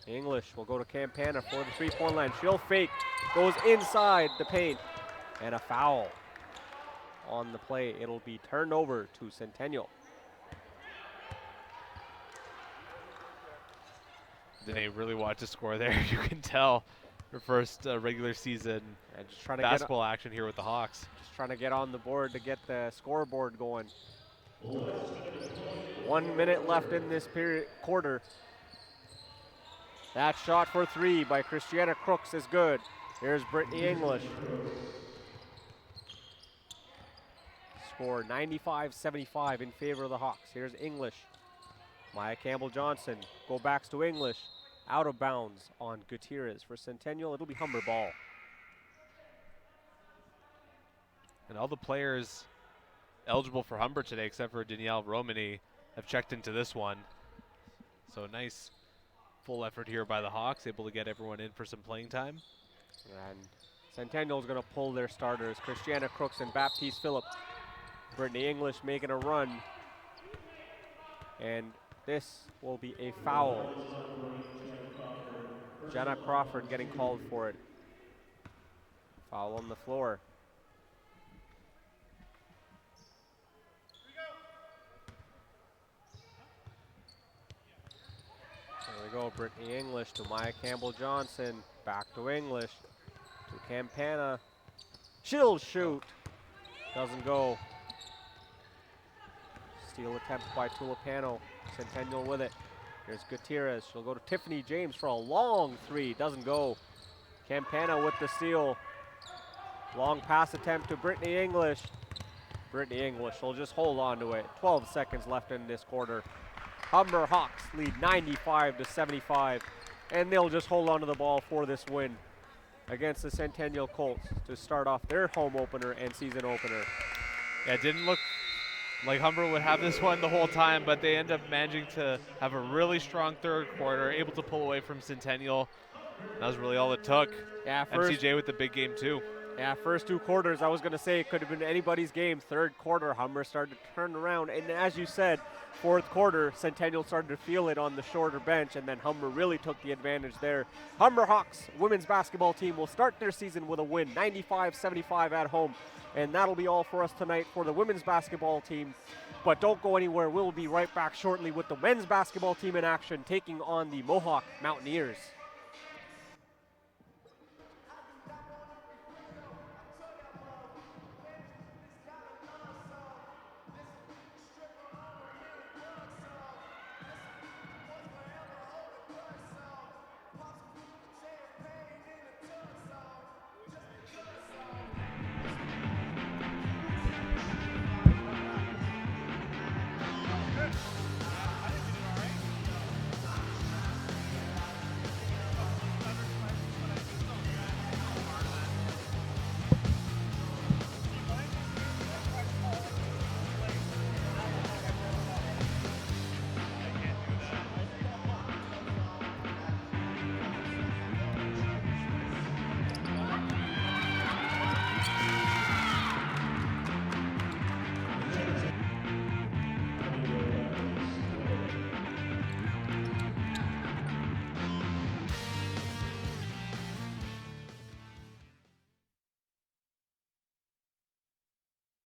English will go to Campana for the three-point line. She'll fake. Goes inside the paint. And a foul on the play. It'll be turned over to Centennial. Danae really wanted to score there. You can tell her first regular season Just trying to basketball action here with the Hawks. Just trying to get on the board to get the scoreboard going. 1 minute left in this quarter. That shot for 3 by Christiana Crooks is good. Here's Brittany English. Score 95-75 in favor of the Hawks. Here's English. Maya Campbell-Johnson. Go backs to English. Out of bounds on Gutierrez. For Centennial, it'll be Humber ball. And all the players eligible for Humber today, except for Danielle Romani, have checked into this one. So nice full effort here by the Hawks, able to get everyone in for some playing time. And Centennial's going to pull their starters. Christiana Crooks and Baptiste-Phillip. Brittany English making a run. And this will be a foul. Jenna Crawford getting called for it. Foul on the floor. There we go, Brittany English to Maya Campbell-Johnson. Back to English, to Campana. She'll shoot. Doesn't go. Steal attempt by Tulipano. Centennial with it. Here's Gutierrez. She'll go to Tiffany James for a long 3. Doesn't go. Campana with the steal. Long pass attempt to Brittany English. Brittany English will just hold on to it. 12 seconds left in this quarter. Humber Hawks lead 95-75. And they'll just hold on to the ball for this win against the Centennial Colts to start off their home opener and season opener. Yeah, it didn't look like Humber would have this one the whole time, but they end up managing to have a really strong third quarter, able to pull away from Centennial. That was really all it took. Yeah, MCJ with the big game too. Yeah, first 2 quarters, I was going to say it could have been anybody's game. Third quarter, Humber started to turn around. And as you said, fourth quarter, Centennial started to feel it on the shorter bench, and then Humber really took the advantage there. Humber Hawks women's basketball team will start their season with a win, 95-75 at home. And that'll be all for us tonight for the women's basketball team. But don't go anywhere. We'll be right back shortly with the men's basketball team in action, taking on the Mohawk Mountaineers.